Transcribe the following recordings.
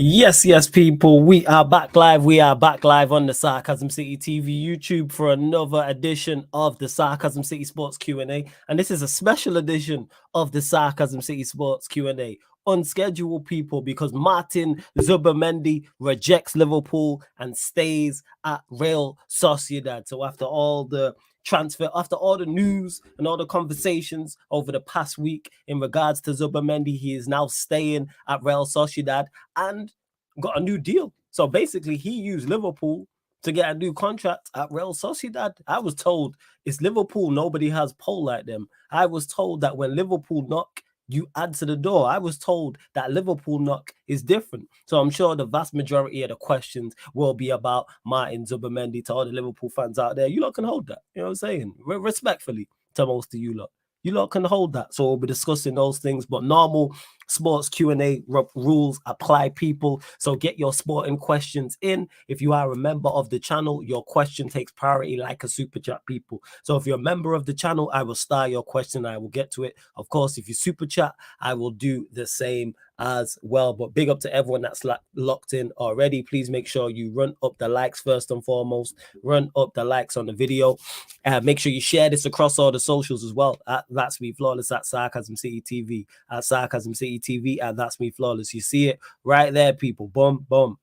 Yes, people. We are back live. We are back live on the Sarcasm City TV YouTube for another edition of the Sarcasm City Sports Q&A. And this is a special edition of the Sarcasm City Sports Q&A. Unscheduled, people, because Martin Zubimendi rejects Liverpool and stays at Real Sociedad. So after all the news and all the conversations over the past week in regards to Zubimendi, he is now staying at Real Sociedad and got a new deal. So basically, he used Liverpool to get a new contract at Real Sociedad. I was told it's Liverpool. Nobody has pull like them. I was told that when Liverpool knock, you answer the door. I was told that Liverpool knock is different. So I'm sure the vast majority of the questions will be about Martin Zubimendi. To all the Liverpool fans out there, you lot can hold that. You know what I'm saying? Respectfully to most of you lot. You lot can hold that. So we'll be discussing those things. But normal sports Q&A rules apply, people. So get your sporting questions in. If you are a member of the channel, your question takes priority like a super chat, people. So if you're a member of the channel, I will star your question. I will get to it. Of course, if you super chat, I will do the same as well. But big up to everyone that's locked in already. Please make sure you run up the likes first and foremost. Run up the likes on the video. Make sure you share this across all the socials as well. That's Me Flawless, at Sarcasm City TV, at Sarcasm City TV, and That's Me Flawless. You see it right there, people. Boom, boom.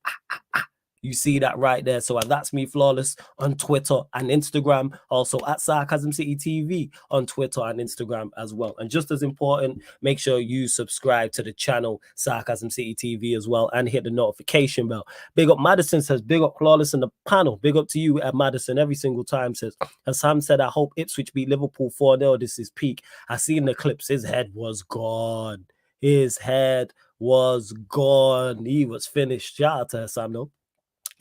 You see that right there. So That's Me Flawless on Twitter and Instagram. Also at Sarcasm City TV on Twitter and Instagram as well. And just as important, make sure you subscribe to the channel Sarcasm City TV as well and hit the notification bell. Big up Madison says, big up Flawless in the panel. Big up to you at Madison every single time says, as Sam said, I hope Ipswich beat Liverpool 4-0. This is peak. I seen the clips. His head was gone. His head was gone. He was finished. Shout out to Sam though.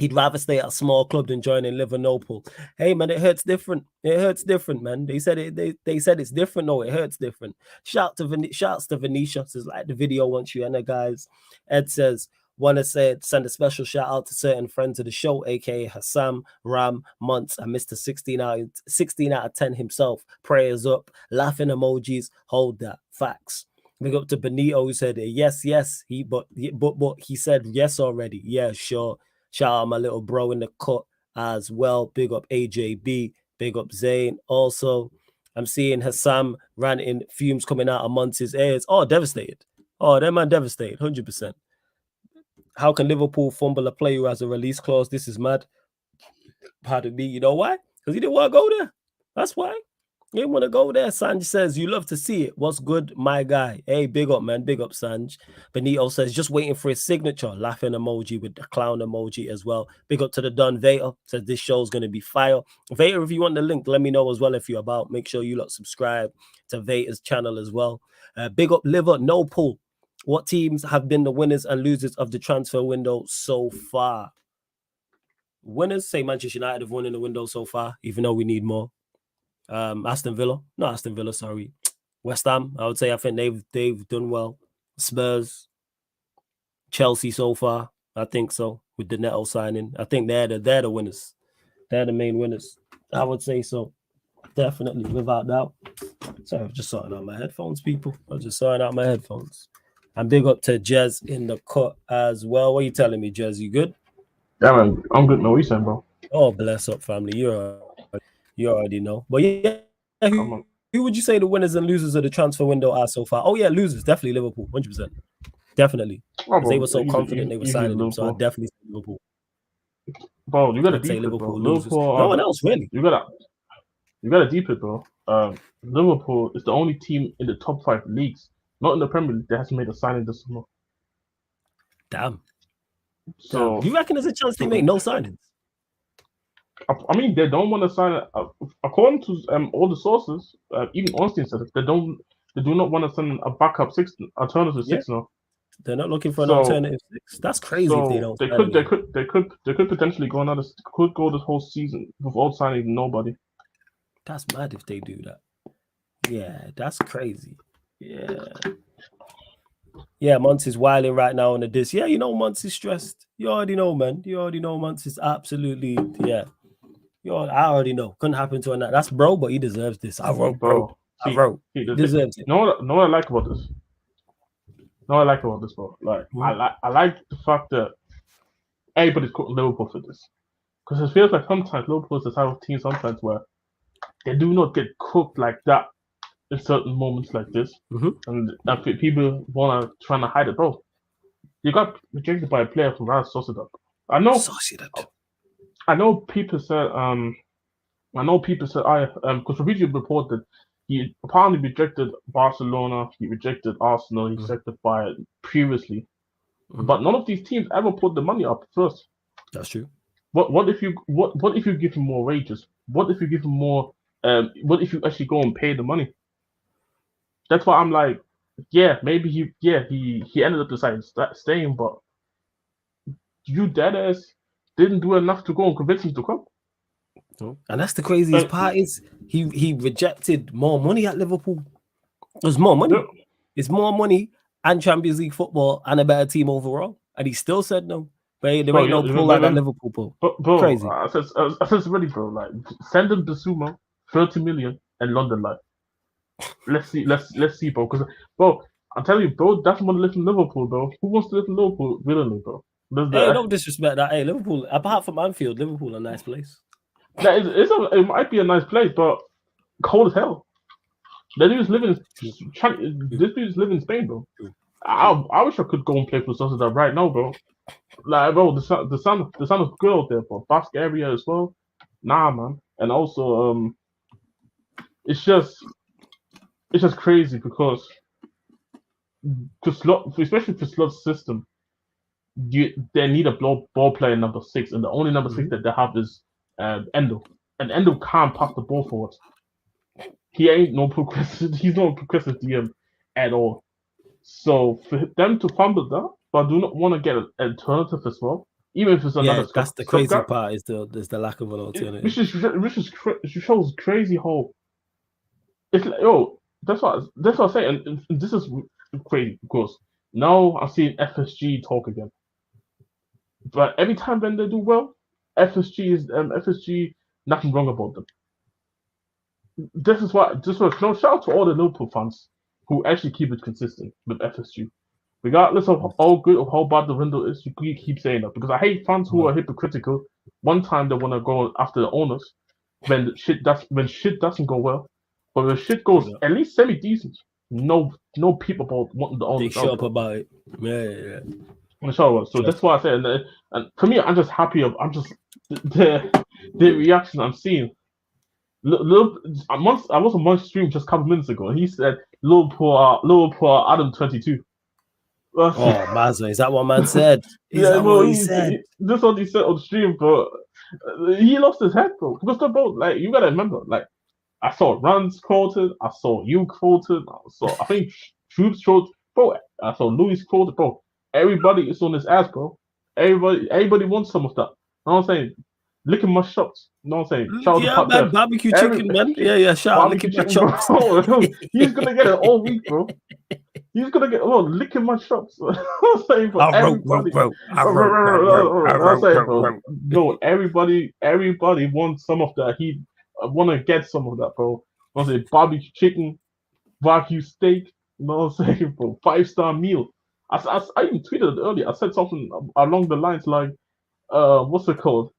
He'd rather stay at a small club than join in Liverpool. Hey man, it hurts different. It hurts different, man. They said it. They said it's different. No, it hurts different. Shouts to Venetia. Says like the video once you enter, guys. Ed says, want to send a special shout out to certain friends of the show, aka Hassam, Ram, Monts, and Mr. 16 out of 10 himself. Prayers up, laughing emojis. Hold that. Facts. Big up to Benito who said yes. But he said yes already. Yeah, sure. Shout out my little bro in the cut as well. Big up AJB. Big up Zayn. Also, I'm seeing Hassam ranting fumes coming out of Monts' ears. Oh, devastated. Oh, that man devastated. 100%. How can Liverpool fumble a player who has a release clause? This is mad. Pardon me. You know why? Because he didn't want to go there. That's why. You didn't want to go there. Sanj says, you love to see it. What's good, my guy? Hey, big up, man. Big up, Sanj. Benito says, just waiting for his signature. Laughing emoji with the clown emoji as well. Big up to the Don Vader. Says this show's going to be fire. Vader, if you want the link, let me know as well if you're about. Make sure you lot subscribe to Vader's channel as well. Big up, Liver. No pull. What teams have been the winners and losers of the transfer window so far? Winners, say Manchester United have won in the window so far, even though we need more. Aston Villa, sorry. West Ham, I would say I think they've done well. Spurs, Chelsea so far, I think so, with the Neto signing. I think they're the winners. They're the main winners. I would say so. Definitely, without doubt. Sorry, I was just sorting out my headphones, people. And big up to Jez in the cut as well. What are you telling me, Jez? You good? Yeah, man, I'm good. No, what you saying, bro? Oh, bless up, family. You already know. But yeah, who would you say the winners and losers of the transfer window are so far? Oh yeah, losers, definitely Liverpool, 100%. Definitely. Because they were so confident they were signing them, so I definitely say Liverpool. Bro, you got to deep it, bro. Liverpool, no one else, really. You got to deep it, bro. Liverpool is the only team in the top 5 leagues, not in the Premier League, that has made a signing this summer. Damn. So you reckon there's a chance they make no signings? I mean, they don't want to sign. According to all the sources, even Austin said it, they do not want to send a backup alternative six now. They're not looking for an alternative six. That's crazy. So if they don't. They could potentially go this whole season without signing nobody. That's mad if they do that. Yeah, that's crazy. Yeah, Monts is wilding right now on the disc. Yeah, you know Monts is stressed. You already know, man. You already know Monts is absolutely, I already know. Couldn't happen to him. That's bro, but he deserves this. I wrote, bro. He deserves it. Know what I like about this? No, I like about this, bro. Like, I like the fact that everybody's quoting Liverpool for this. Because it feels like sometimes Liverpool is the type of team sometimes where they do not get cooked like that in certain moments like this. And I think people want to try to hide it, bro. You got rejected by a player from Real Sociedad. I know, Sociedad. I know. People said, because Fabrizio reported he apparently rejected Barcelona, he rejected Arsenal, he rejected Bayern previously, but none of these teams ever put the money up first. That's true. What if you give him more wages? What if you give him more? What if you actually go and pay the money? That's why I'm like, yeah, maybe he ended up deciding staying, but you dead ass didn't do enough to go and convince him to come. And that's the craziest part is he rejected more money at Liverpool. There's more money. Yeah. It's more money and Champions League football and a better team overall. And he still said no. But there ain't no pull like that Liverpool pull. Bro, crazy. I said already, bro. Like, send him Basuma, 30 million, and London life. Let's see, bro. Because, bro, I'm telling you, bro, that's want to live in Liverpool, bro. Who wants to live in Liverpool willingly, bro? Hey, don't disrespect that. Hey, Liverpool, apart from Anfield, Liverpool a nice place. It might be a nice place, but cold as hell. This dude's living in Spain, bro. I wish I could go and play for Sociedad right now, bro. Like, bro, the sun is good out there, bro. Basque area as well. Nah, man. And also, it's just crazy because especially for slot system, they need a ball player number 6, and the only number 6 that they have is Endo, and Endo can't pass the ball forward. He ain't no progressive. He's not a progressive DM at all. So for them to fumble that, but I do not want to get an alternative as well, even if it's another. That's the crazy part is the lack of an alternative. Which shows crazy how it's like, that's what I say, and this is crazy because now I'm seeing FSG talk again. But every time when they do well, FSG nothing wrong about them. This is what shout out to all the Liverpool fans who actually keep it consistent with FSG. Regardless of how good or how bad the window is, you keep saying that because I hate fans who are hypocritical. One time they want to go after the owners when shit doesn't go well, but when shit goes at least semi decent, no people about wanting the owners. They show up about it. Yeah. So that's why I say, and for me, I'm just happy. I'm just the reaction I'm seeing. I was on Monts stream just a couple minutes ago, and he said Liverpool Adam 22. Oh, Mazza, is that what man said? What he said? This is what he said on stream, bro. He lost his head, bro. Because they're both, like, you gotta remember, like, I saw Rans quoted, I saw you quoted, I think Troops quoted, bro. I saw Louis quoted, bro. Everybody is on his ass, bro. Everybody wants some of that. You know what I'm saying? Licking my chops. You know what I'm saying? Shout out to man, barbecue chicken, man. Yeah, shout out licking my chops. He's gonna get it all week, bro. He's gonna get licking my chops. I'm saying, bro. No, everybody wants some of that. He want to get some of that, bro. I say barbecue chicken, barbecue steak. You know what I'm saying, bro? 5-star meal. I even tweeted it earlier. I said something along the lines like, what's it called?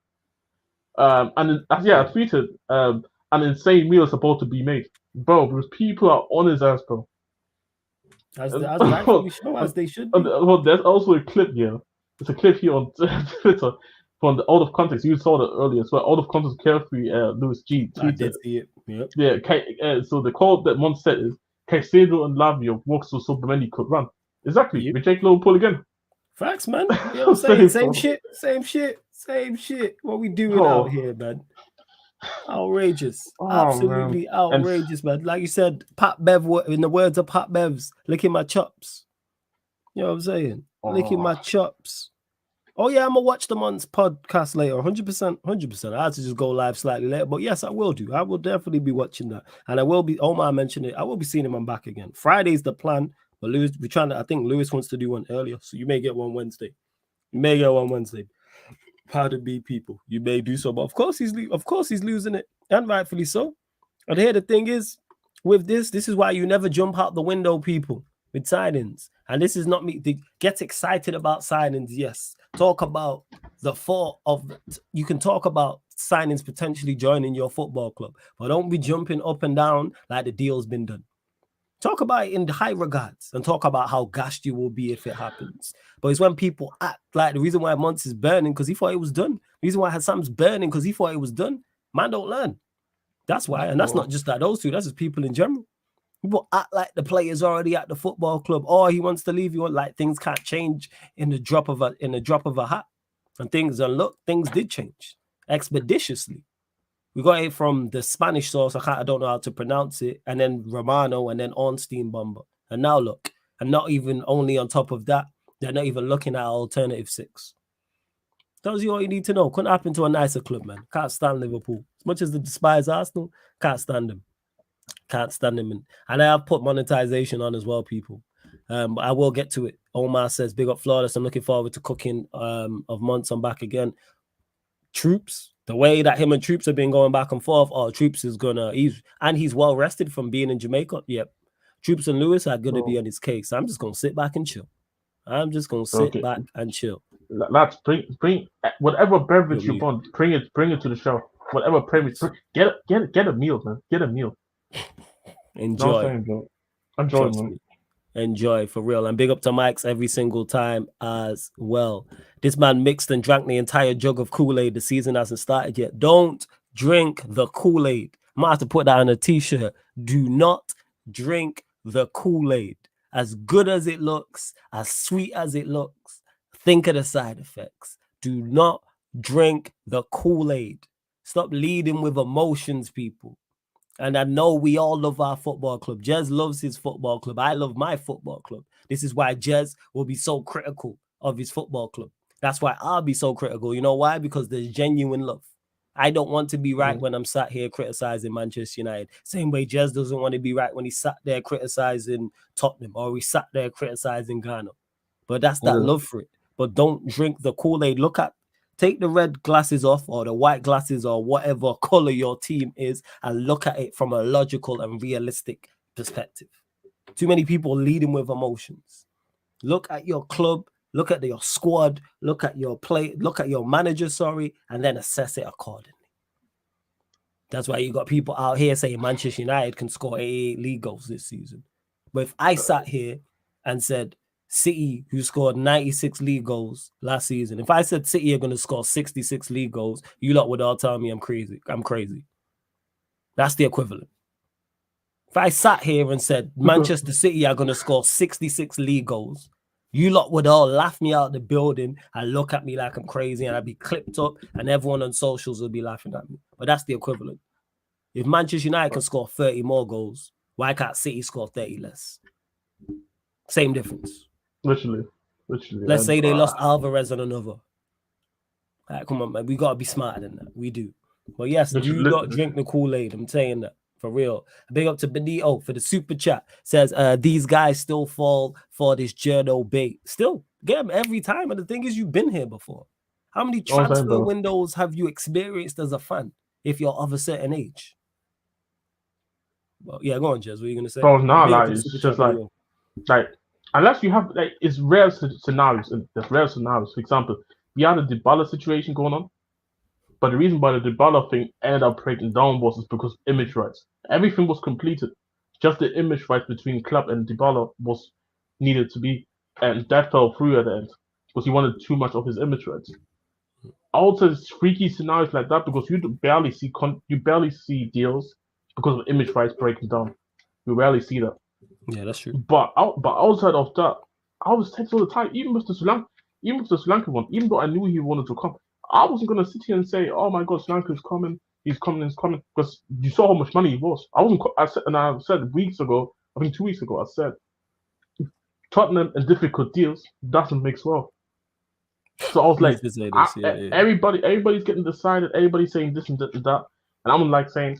I tweeted, an insane meal is about to be made, bro. Because people are on his ass, bro. As they should be. Well, there's also a clip here. It's a clip here on Twitter from the Out of Context. You saw that earlier. So Out of Context Carefree, Louis G. I did see it. Yep. Yeah. So the quote that Monts said is, Caicedo and Lavio walk so Zubimendi could run. Exactly. Yep. Reject Liverpool again. Facts, man. You know what I'm saying? Same shit. What we doing out here, man? Outrageous. Absolutely outrageous, man. Like you said, Pat Bev, in the words of Pat Bev's, licking my chops. You know what I'm saying? Licking my chops. Oh, yeah, I'm going to watch the Monts podcast later. 100%. I had to just go live slightly later. But yes, I will do. I will definitely be watching that. And I will be, Omar mentioned it, I will be seeing him on back again. Friday's the plan. But Lewis, I think Lewis wants to do one earlier. So you may get one Wednesday. Pardon me, people. You may do so. But of course he's losing it. And rightfully so. And here the thing is, with this is why you never jump out the window, people. with signings. And this is not me. Get excited about signings, yes. Talk about the thought of you can talk about signings potentially joining your football club, but don't be jumping up and down like the deal's been done. Talk about it in high regards and talk about how gashed you will be if it happens. But it's when people act like the reason why Monts is burning because he thought it was done. The reason why Hassam's burning because he thought it was done. Man don't learn. That's why. And that's not just like those two. That's just people in general. People act like the player's already at the football club. Oh, he wants to leave. You like things can't change in the drop of a hat. And things did change expeditiously. We got it from the Spanish source. I don't know how to pronounce it. And then Romano and then Ornstein Bomber. And now look. And not even only on top of that, they're not even looking at alternative 6. Tells you all you need to know. Couldn't happen to a nicer club, man. Can't stand Liverpool. As much as they despise Arsenal, can't stand them. Can't stand them. And I have put monetization on as well, people. I will get to it. Omar says, big up Flawless. I'm looking forward to cooking of Monts. I'm back again. Troops, the way that him and Troops have been going back and forth, Troops is he's well rested from being in Jamaica. Yep. Troops and Lewis are going to be on his case. So I'm just going to sit back and chill. I'm just going to sit back and chill. Let's bring whatever beverage you want. Bring it to the show. Whatever beverage, get a meal, man. Get a meal. Enjoy. Enjoy, man. Enjoy for real. And big up to Mike's every single time as well. This man mixed and drank the entire jug of Kool-Aid. The season hasn't started yet. Don't drink the Kool-Aid. I might have to put that on a t-shirt. Do not drink the Kool-Aid. As good as it looks, as sweet as it looks, think of the side effects. Do not drink the Kool-Aid. Stop leading with emotions, people. And I know we all love our football club. Jez loves his football club. I love my football club. This is why Jez will be so critical of his football club. That's why I'll be so critical. You know why? Because there's genuine love. I don't want to be right when I'm sat here criticizing Manchester United. Same way Jez doesn't want to be right when he sat there criticizing Tottenham or he sat there criticizing Ghana. But that's that love for it. But don't drink the Kool-Aid. Take the red glasses off or the white glasses or whatever color your team is and look at it from a logical and realistic perspective. Too many people leading with emotions. Look at your club, look at your squad, look at your manager, and then assess it accordingly. That's why you got people out here saying Manchester United can score 88 league goals this season. But if I sat here and said, City, who scored 96 league goals last season. If I said City are going to score 66 league goals, you lot would all tell me I'm crazy. That's the equivalent. If I sat here and said Manchester City are going to score 66 league goals, you lot would all laugh me out the building and look at me like I'm crazy and I'd be clipped up and everyone on socials would be laughing at me. But that's the equivalent. If Manchester United can score 30 more goals, why can't City score 30 less? Same difference. Literally. Let's say they lost Alvarez on another. Right, come on, man. We got to be smarter than that. We do. But yes, do not drink the Kool-Aid. I'm saying that for real. Big up to Benito for the super chat. Says, these guys still fall for this journal bait. Still, get them every time. And the thing is, you've been here before. How many transfer windows have you experienced as a fan if you're of a certain age? Well, yeah, go on, Jez. What are you going to say? Bro, it's just like, unless you have, it's rare scenarios. There's rare scenarios. For example, we had a Dybala situation going on, but the reason why the Dybala thing ended up breaking down was because image rights. Everything was completed. Just the image rights between club and Dybala was needed to be, and that fell through at the end because he wanted too much of his image rights. Also, it's freaky scenarios like that because you barely see deals because of image rights breaking down. You rarely see that. Yeah, that's true. But outside of that, I was texting all the time, even with the Sri Lanka one, even though I knew he wanted to come, I wasn't gonna sit here and say, "Oh my God, Sri Lanka's coming, he's coming," because you saw how much money he was. I said weeks ago, I think 2 weeks ago, I said Tottenham and difficult deals doesn't mix well. So I was like, everybody's getting decided, everybody's saying this and that, and I'm like saying,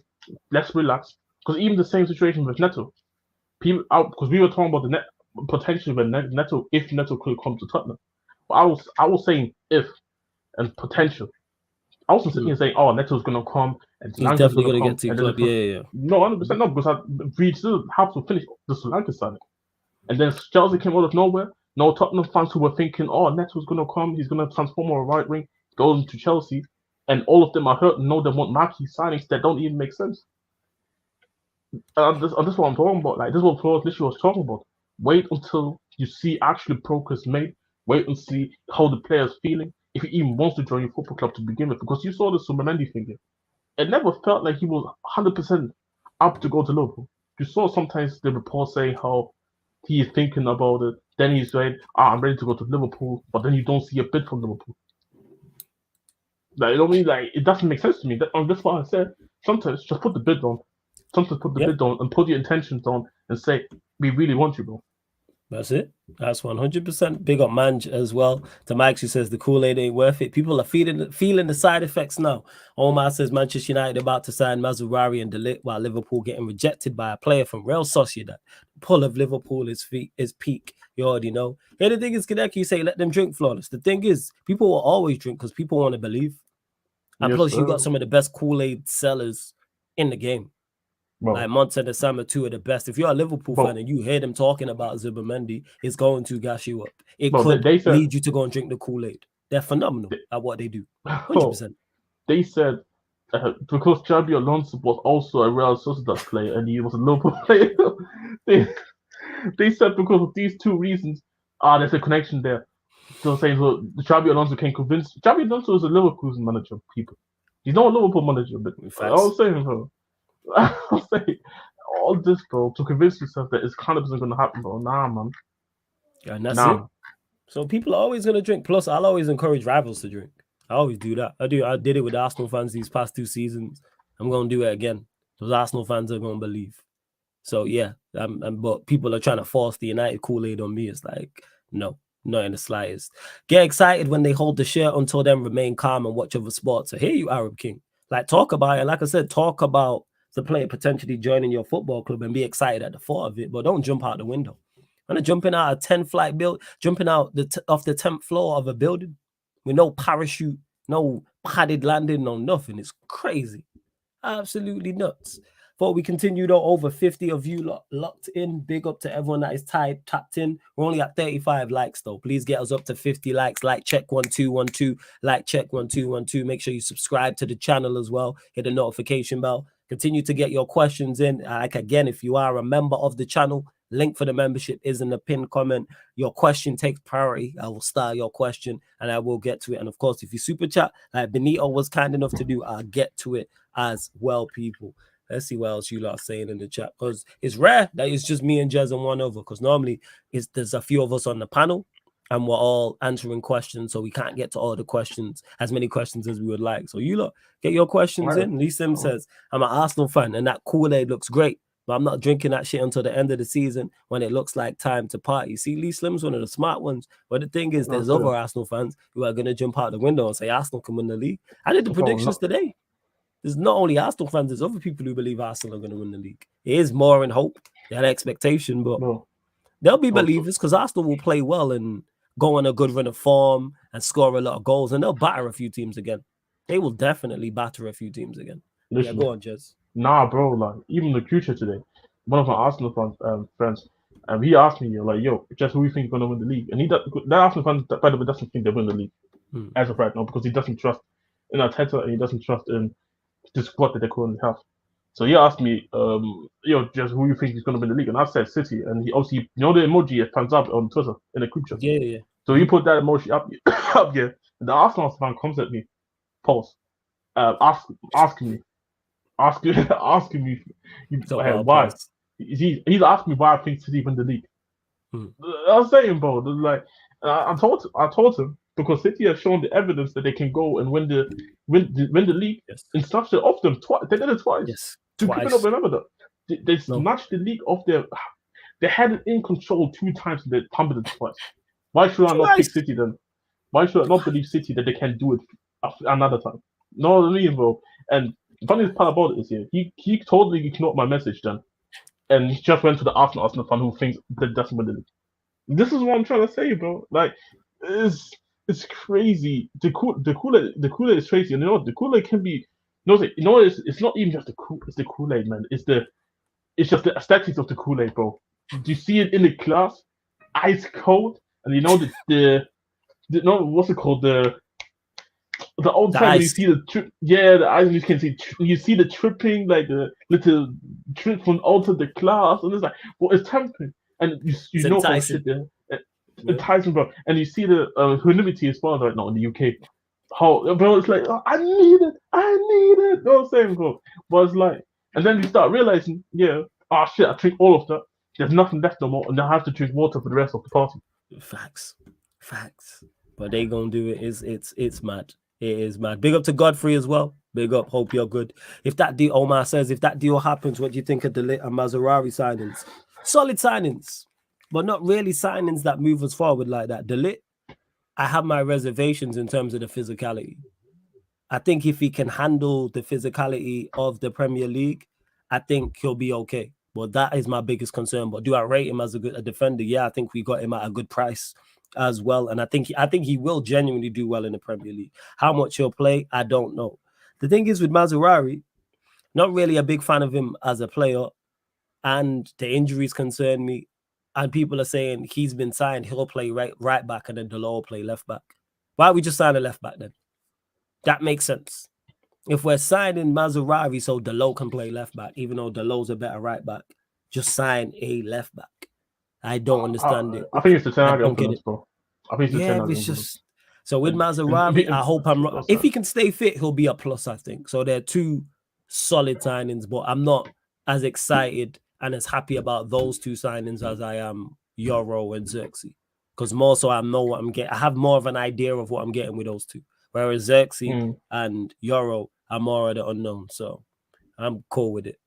let's relax, because even the same situation with Neto. Because we were talking about the potentially when if Neto could come to Tottenham, but I was saying if and potential. I wasn't sitting here saying, "Oh, Neto's gonna come and he's definitely gonna get to the club." Yeah. No, 100% no, because we still have to finish the Sri Lanka side. And then Chelsea came out of nowhere. No Tottenham fans who were thinking, oh, Neto was going to come, he's going to transform our right wing, goes into Chelsea, and all of them are hurt and know they want marquee signings that don't even make sense. This is what I'm talking about. Like, this is what Flores literally was talking about. Wait until you see actually progress made. Wait and see how the player's feeling. If he even wants to join your football club to begin with. Because you saw the Zubimendi thing here. It never felt like he was 100% up to go to Liverpool. You saw sometimes the reports saying how he is thinking about it. Then he's saying, I'm ready to go to Liverpool. But then you don't see a bid from Liverpool. Like, you know what I mean? Like, it doesn't make sense to me. That's why I said, sometimes just put the bid on. Sometimes put the bid on and put your intentions on and say, we really want you, bro. That's it. That's 100%. Big up Manj as well. To Mike, who says the Kool-Aid ain't worth it. People are feeling the side effects now. Omar says Manchester United about to sign Mazurari and De Ligt, while Liverpool getting rejected by a player from Real Sociedad. The pull of Liverpool is peak. You already know. Yeah, the thing is, Kadeki, you say let them drink flawless. The thing is, people will always drink because people want to believe. And Yes, plus, sir. you got some of the best Kool-Aid sellers in the game. Bro. Like Monts and the Sam are two of the best. If you're a Liverpool fan and you hear them talking about Zubimendi, it's going to gas you up. It could lead you to go and drink the Kool-Aid. They're phenomenal at what they do. 100%. They said because Xabi Alonso was also a Real Sociedad player and he was a Liverpool player, they said because of these two reasons, there's a connection there. So saying so Xabi Alonso can convince. Xabi Alonso is a Liverpool's manager, people. He's not a Liverpool manager, but I was saying, bro. I'll say all this, bro, to convince yourself that it's 100% going to happen, bro. Nah, man. Yeah, and that's it. So people are always going to drink. Plus, I'll always encourage rivals to drink. I always do that. I did it with the Arsenal fans these past 2 seasons. I'm going to do it again. Those Arsenal fans are going to believe. So, yeah. But people are trying to force the United Kool-Aid on me. It's like, no, not in the slightest. Get excited when they hold the shirt. Until then, remain calm and watch other sports. So, here you, Arab King. Like, talk about it. Like I said, talk about the player potentially joining your football club and be excited at the thought of it, but don't jump out the window. When jumping out a 10-flight build, jumping out off the 10th floor of a building with no parachute, no padded landing, no nothing. It's crazy. Absolutely nuts. Before we continue, though, over 50 of you locked in. Big up to everyone that is tapped in. We're only at 35 likes, though. Please get us up to 50 likes. Like check 1212. Like check 1212. Make sure you subscribe to the channel as well. Hit the notification bell. Continue to get your questions in. Like, again, if you are a member of the channel, link for the membership is in the pinned comment. Your question takes priority. I will start your question and I will get to it. And of course, if you super chat, like Benito was kind enough to do, I'll get to it as well, people. Let's see what else you lot are saying in the chat, because it's rare that it's just me and Jez and one over, because normally there's a few of us on the panel and we're all answering questions, so we can't get to all the questions, as many questions as we would like. So you lot get your questions in. Lee Sim says, I'm an Arsenal fan and that Kool-Aid looks great, but I'm not drinking that shit until the end of the season when it looks like time to party. See, Lee Slim's one of the smart ones. But the thing is, there's other Arsenal fans who are going to jump out the window and say Arsenal can win the league. I did the predictions today. There's not only Arsenal fans, there's other people who believe Arsenal are going to win the league. It is more in hope than expectation, but they'll be believers because Arsenal will play well and go on a good run of form and score a lot of goals, and they'll batter a few teams again. They will definitely batter a few teams again. Listen, yeah, go on, Jez. Nah, bro, like, even the future today, one of my Arsenal friends, he asked me, like, yo, Jez, who do you think is going to win the league? And that Arsenal fan, by the way, doesn't think they win the league as of right now because he doesn't trust in Arteta and he doesn't trust in the squad that they currently have. So he asked me, yo, Jez, who do you think is going to win the league? And I said City. And he obviously, you know the emoji it thumbs up on Twitter in the group chat? Yeah. So he put that emoji up here. And the Arsenal fan comes at me, pause, asking me why. He's asking me why I think City win the league. I was saying, bro, like, I told him because City has shown the evidence that they can go and win the league in such a often twice. They did it twice. Yes, twice. People don't remember that. They snatched the league off their. They had it in control 2 times and they pummeled it twice. Why should I not pick City then? Why should I not believe City that they can do it another time? No, what I mean, bro. And the funniest part about it is here, he totally ignored my message then, and he just went to the Arsenal fan who thinks that doesn't win the league. This is what I'm trying to say, bro. Like, it's crazy. The Kool-Aid is crazy, and you know what? The Kool-Aid can be. It's not even just it's the Kool-Aid, man. It's just the aesthetics of the Kool-Aid, bro. Do you see it in the class? Ice cold, and you know the no, what's it called, the old The time when you ice. see the ice, you can see you see the tripping, like the little trip from out of the class, and it's like, well, it's tempting, and It's you know, oh enticing. shit, yeah, Yeah. enticing, bro, and you see the humidity is far right now in the UK. How, bro, it's like, oh, I need it, you know what I'm saying, bro? But it's like, and then you start realizing, yeah, oh shit, I drink all of that. There's nothing left no more, and I have to drink water for the rest of the party. Facts. But they gonna do it. It's mad. It is mad. Big up to Godfrey as well. Big up. Hope you're good. If that deal, Omar says, if that deal happens, what do you think of the Lit and Maserati signings? Solid signings, but not really signings that move us forward like that. The Lit, I have my reservations in terms of the physicality. I think if he can handle the physicality of the Premier League, I think he'll be okay. Well, that is my biggest concern. But do I rate him as a defender? Yeah, I think we got him at a good price as well, and I think he will genuinely do well in the Premier League. How much he'll play, I don't know. The thing is with Maserati, not really a big fan of him as a player, and the injuries concern me. And people are saying he's been signed, he'll play right back, and then Delo will play left back. Why don't we just sign a left back then? That makes sense. If we're signing Maserati so Delo can play left back, even though Delo's a better right back, just sign a left back. I don't understand it. I think it's the I Ten Hag don't get influence, it. bro. I think it's the Yeah, Ten Hag it's influence. just so with Maserati, I hope I'm right. If he can stay fit, he'll be a plus, I think. So they're two solid signings, but I'm not as excited and as happy about those two signings as I am Euro and Xerxes. Because more so I know what I'm getting. I have more of an idea of what I'm getting with those two. Whereas Xerxes and Euro are more of the unknown. So I'm cool with it.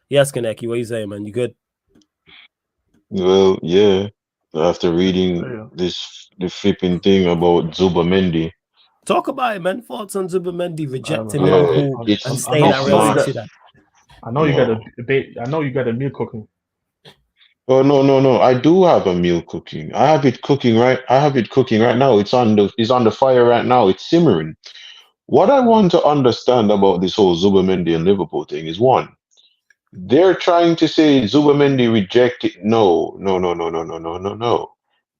Yes, Kaneki, what you saying, man? You good? Well, yeah. After reading the flipping thing about Zubimendi, Talk about it, man. Thoughts on Zubimendi rejecting Liverpool and staying at Real Sociedad. I know you got a debate. I know you got a meal cooking. Oh no! I do have a meal cooking. I have it cooking right now. It's on the fire right now. It's simmering. What I want to understand about this whole Zubimendi and Liverpool thing is, one, they're trying to say Zubimendi rejected. No.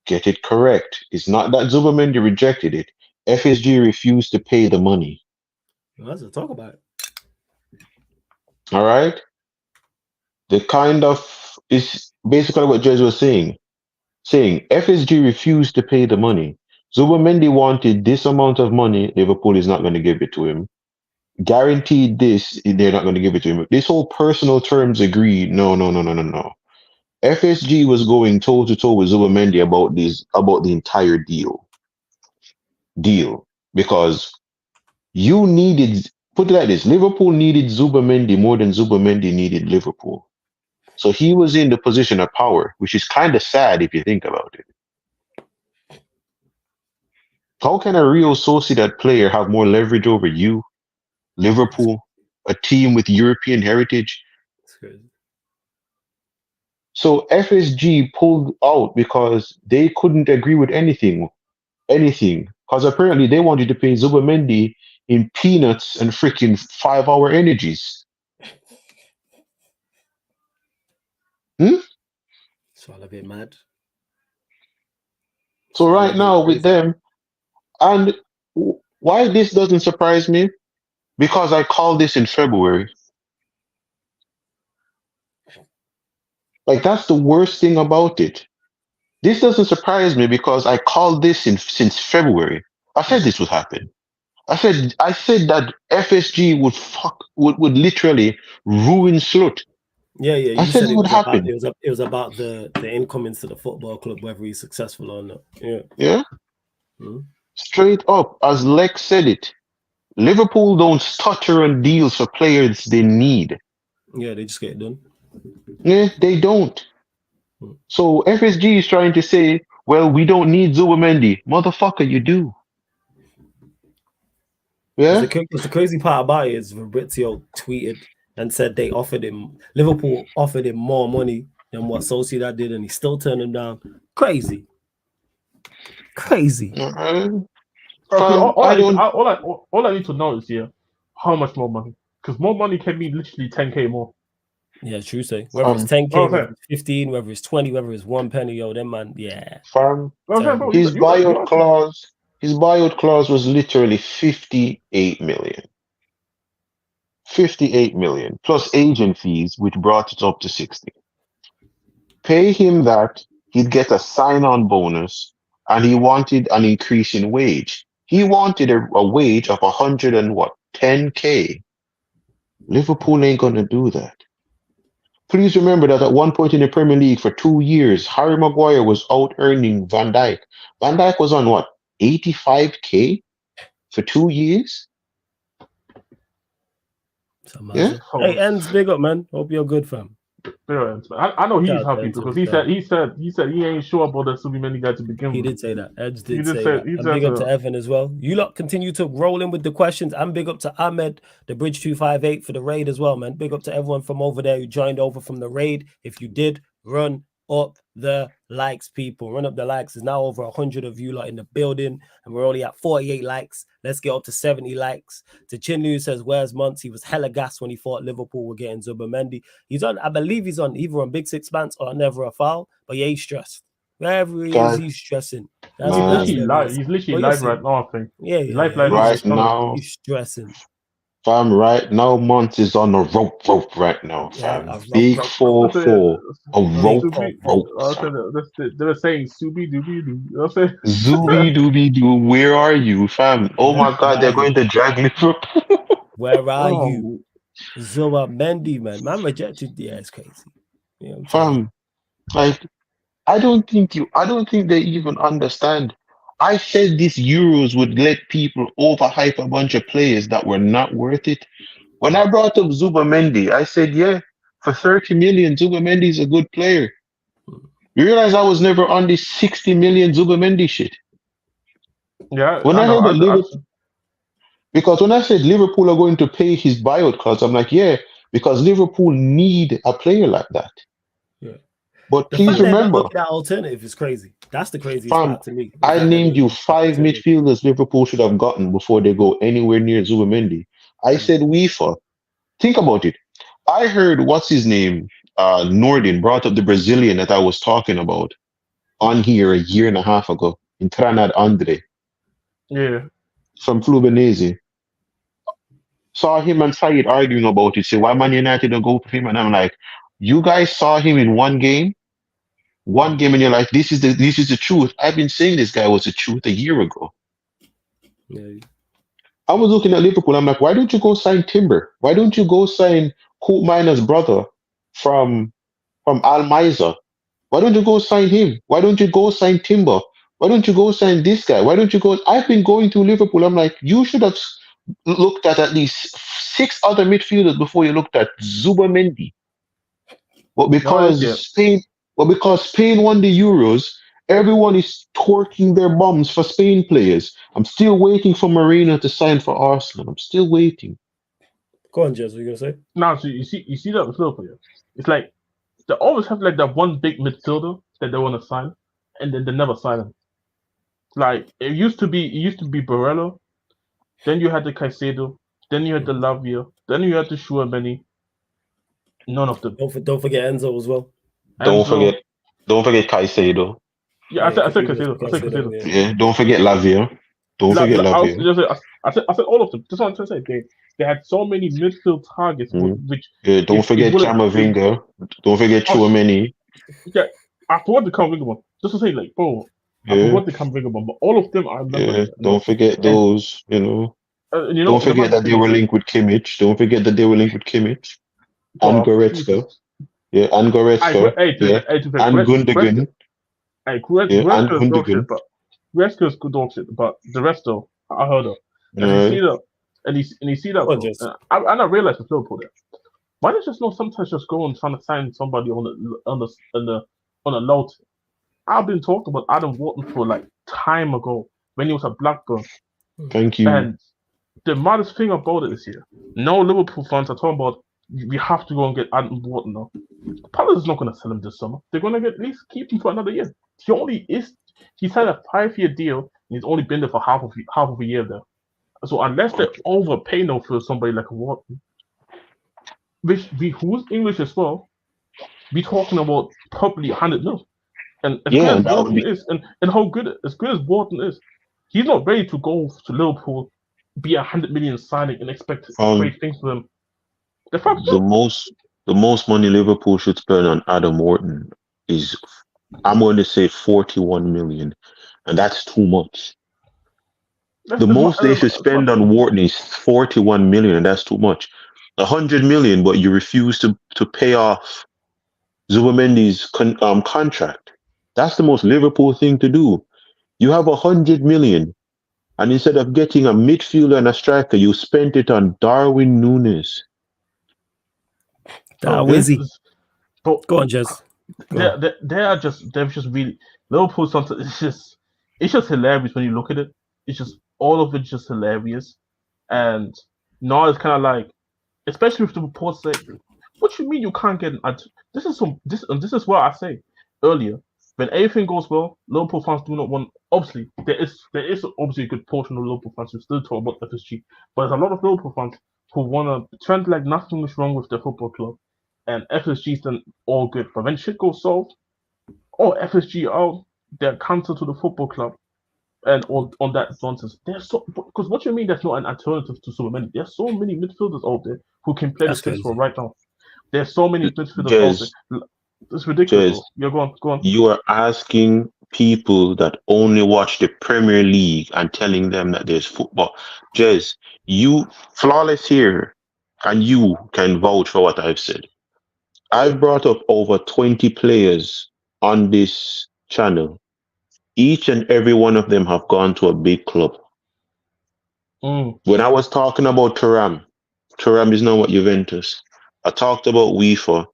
Get it correct. It's not that Zubimendi rejected it. FSG refused to pay the money. Let's talk about it. All right. The kind of is basically what Jez was saying. Saying FSG refused to pay the money. Zubimendi wanted this amount of money. Liverpool is not going to give it to him. Guaranteed this, they're not going to give it to him. This whole personal terms agreed. No. FSG was going toe to toe with Zubimendi about the entire deal. Because you needed, put it like this, Liverpool needed Zubimendi more than Zubimendi needed Liverpool. So he was in the position of power, which is kind of sad if you think about it. How can a Real Sociedad player have more leverage over you, Liverpool, a team with European heritage? That's crazy. So FSG pulled out because they couldn't agree with anything. Because apparently they wanted to pay Zubimendi in peanuts and freaking 5-hour energies. It's all a bit mad. So right now with them, and why this doesn't surprise me? Because I called this in February. Like, that's the worst thing about it. This doesn't surprise me because I called this since February. I said this would happen. I said that FSG would literally ruin Slut. Yeah. I said it would happen. It was about the incomings to the football club, whether he's successful or not. Yeah. Straight up, as Lex said it, Liverpool don't stutter on deals for players they need. Yeah, they just get it done. Yeah, they don't. So FSG is trying to say, well, we don't need Zubimendi. Motherfucker, you do. Yeah. The crazy part about it is Fabrizio tweeted and said Liverpool offered him more money than what Sociedad did, and he still turned him down. Crazy. All I need to know is how much more money, because more money can mean literally 10K more. Yeah, true. Say whether it's 10K, okay. whether it's 15, whether it's 20, whether it's 1 penny, yo, them man, yeah. Fam, Terrible. Bro, his buyout clause was literally 58 million. 58 million plus agent fees, which brought it up to 60. Pay him that, he'd get a sign-on bonus, and he wanted an increase in wage. He wanted a wage of 10K. Liverpool ain't gonna do that. Please remember that at one point in the Premier League for 2 years, Harry Maguire was out earning Van Dijk. Van Dijk was on what, 85K for 2 years? Yeah? Hey, Ends, big up, man. Hope you're good, fam. I know he's Shout out to happy Ends, because to he said he ain't sure about the Zubimendi guy to begin He with. did say that. Edge He did did say say- that. he And said big up so. to Evan as well. You lot continue to roll in with the questions. And big up to Ahmed, the Bridge 258 for the raid as well, man. Big up to everyone from over there who joined over from the raid. If you did, run up the likes, people. Run up the likes. There's now over 100 of you lot in the building, and we're only at 48 likes. Let's get up to 70 likes. To Chinlu says, where's Monts? He was hella gassed when he thought Liverpool were getting Zubimendi. He's on, I believe he's on either on Big Six Pants or Never a Foul, but yeah, he's stressed. Wherever he Guys, is, he's stressing. Man. He's literally live right now, I think. Yeah, He's yeah. live He's on Right the channel. now, He's stressing. fam, right now, Monts is on a rope right now, fam. Yeah, a rope, Big rope. 4-4. A rope. They were saying Subi Dooby Doo. You know what I'm saying? Zooby dooby doo, where are you, fam? Oh my god, they're going to drag Liverpool. Where are you? Zubimendi, man. Man rejected. Yeah, it's crazy. Yeah, I'm telling you. Fam, like, I don't think they even understand. I said this Euros would let people overhype a bunch of players that were not worth it. When I brought up Zubimendi, I said, yeah, for 30 million, Zubimendi is a good player. You realize I was never on this 60 million Zubimendi shit. Yeah, When I know. heard that Liverpool, because when I said Liverpool are going to pay his buyout clause, I'm like, yeah, because Liverpool need a player like that. Yeah. But The please fact they're not remember, looking at alternative is crazy. That's the craziest fam, part to me. I named you 5 midfielders Liverpool should have gotten before they go anywhere near Zubimendi. I said UEFA. Think about it. I heard what's his name, Nordin brought up the Brazilian that I was talking about on here a year and a half ago in Trinidad Andre. Yeah. From Fluminense. Saw him and Said arguing about it. Say, why Man United don't go for him? And I'm like, you guys saw him in one game, and you're like, this is the truth. I've been saying this guy was the truth a year ago. Yeah. I was looking at Liverpool. I'm like, why don't you go sign Timber? Why don't you go sign Coop Miner's brother from Almeiza? Why don't you go sign him? Why don't you go sign Timber? Why don't you go sign this guy? Why don't you go? I've been going to Liverpool. I'm like, you should have looked at least 6 other midfielders before you looked at Zubimendi. But because Spain won the Euros, everyone is torquing their bums for Spain players. I'm still waiting for Marino to sign for Arsenal. I'm still waiting. Go on, Jez, what you gonna say? No, so you see that with Liverpool. It's like they always have like that one big midfielder that they want to sign, and then they never sign him. Like it used to be Barella, then you had the Caicedo, then you had the Lavia, then you had the Zubimendi. None of them. Don't forget Enzo as well. Don't forget Caicedo. Yeah, I said Caicedo. Yeah, don't forget Lavia. Don't forget Lavia. I said all of them. That's what I'm trying to say. They had so many midfield targets, which don't forget Camavinga. Don't forget Chouameni. Yeah, I forgot the Camavinga one. Just to say, like, bro, I forgot the Camavinga one, but all of them I remember. Yeah, don't forget those. Don't forget that they were linked with Kimmich. Don't forget that they were linked with Kimmich and Goretzka. Yeah, and Goretzka. And Gundogan. Goretzka is dog shit, but Goretzka is good dog shit. But the rest though, I heard of. And you see that, and you see that. I realized with Liverpool there. Why don't you just sometimes just go and try to sign somebody on a low? I've been talking about Adam Wharton for like time ago when he was at Blackburn. Thank you. And the maddest thing about it is here. No Liverpool fans are talking about we have to go and get Adam Wharton now. Palace is not going to sell him this summer. They're going to at least keep him for another year. He's had a 5-year deal and he's only been there for half of a year there. So unless they overpay now for somebody like Wharton, who's English as well, be talking about probably 100 mil. And as Yeah, good as and that would Wharton be is, and how good as Wharton is, he's not ready to go to Liverpool, be 100 million signing and expect um great things from him. The fact the most money Liverpool should spend on Adam Wharton is, I'm going to say 41 million, and that's too much. that's The most they should spend on Wharton is 41 million, and that's too much. 100 million, but you refuse to pay off Zubimendi's contract. That's the most Liverpool thing to do. You have 100 million, and instead of getting a midfielder and a striker, you spent it on Darwin Núñez. Wizzy. But Go on, Jez. they're just really Liverpool. Sometimes it's just hilarious when you look at it. It's just all of it's just hilarious, and now it's kind of like, especially with the reports say, what you mean you can't get an this is what I say earlier. When everything goes well, Liverpool fans do not want. Obviously, there is obviously a good portion of Liverpool fans who still talk about FSG, but there's a lot of Liverpool fans who want to trend like nothing is wrong with their football club, and FSG's done all good. But when shit goes south, FSG out, they're counter to the football club, and on that nonsense. There's so because what you mean there's not an alternative to Zubimendi? There's so many midfielders out there who can play the That's six crazy. for right now. There's so many midfielders out there. It's ridiculous. Jez, You're going. you are asking people that only watch the Premier League and telling them that there's football. Jez, you flawless here, and you can vouch for what I've said. I've brought up over 20 players on this channel. Each and every one of them have gone to a big club. When I was talking about Thuram is now at Juventus. I talked about UEFA.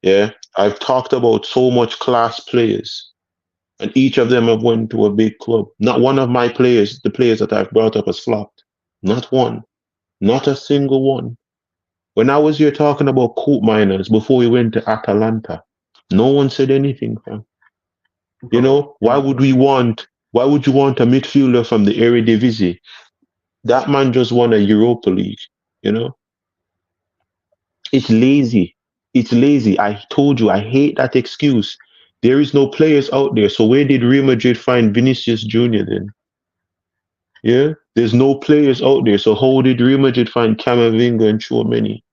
Yeah, I've talked about so much class players, and each of them have went to a big club. Not one of my players, the players that I've brought up, has flopped. Not one. Not a single one. When I was here talking about coal miners before we went to Atalanta, no one said anything, fam. You know, why would you want a midfielder from the Eredivisie? That man just won a Europa League, you know? It's lazy. It's lazy. I told you, I hate that excuse. There is no players out there. So where did Real Madrid find Vinicius Jr. then? Yeah? There's no players out there. So how did Real Madrid find Camavinga and Tchouameni?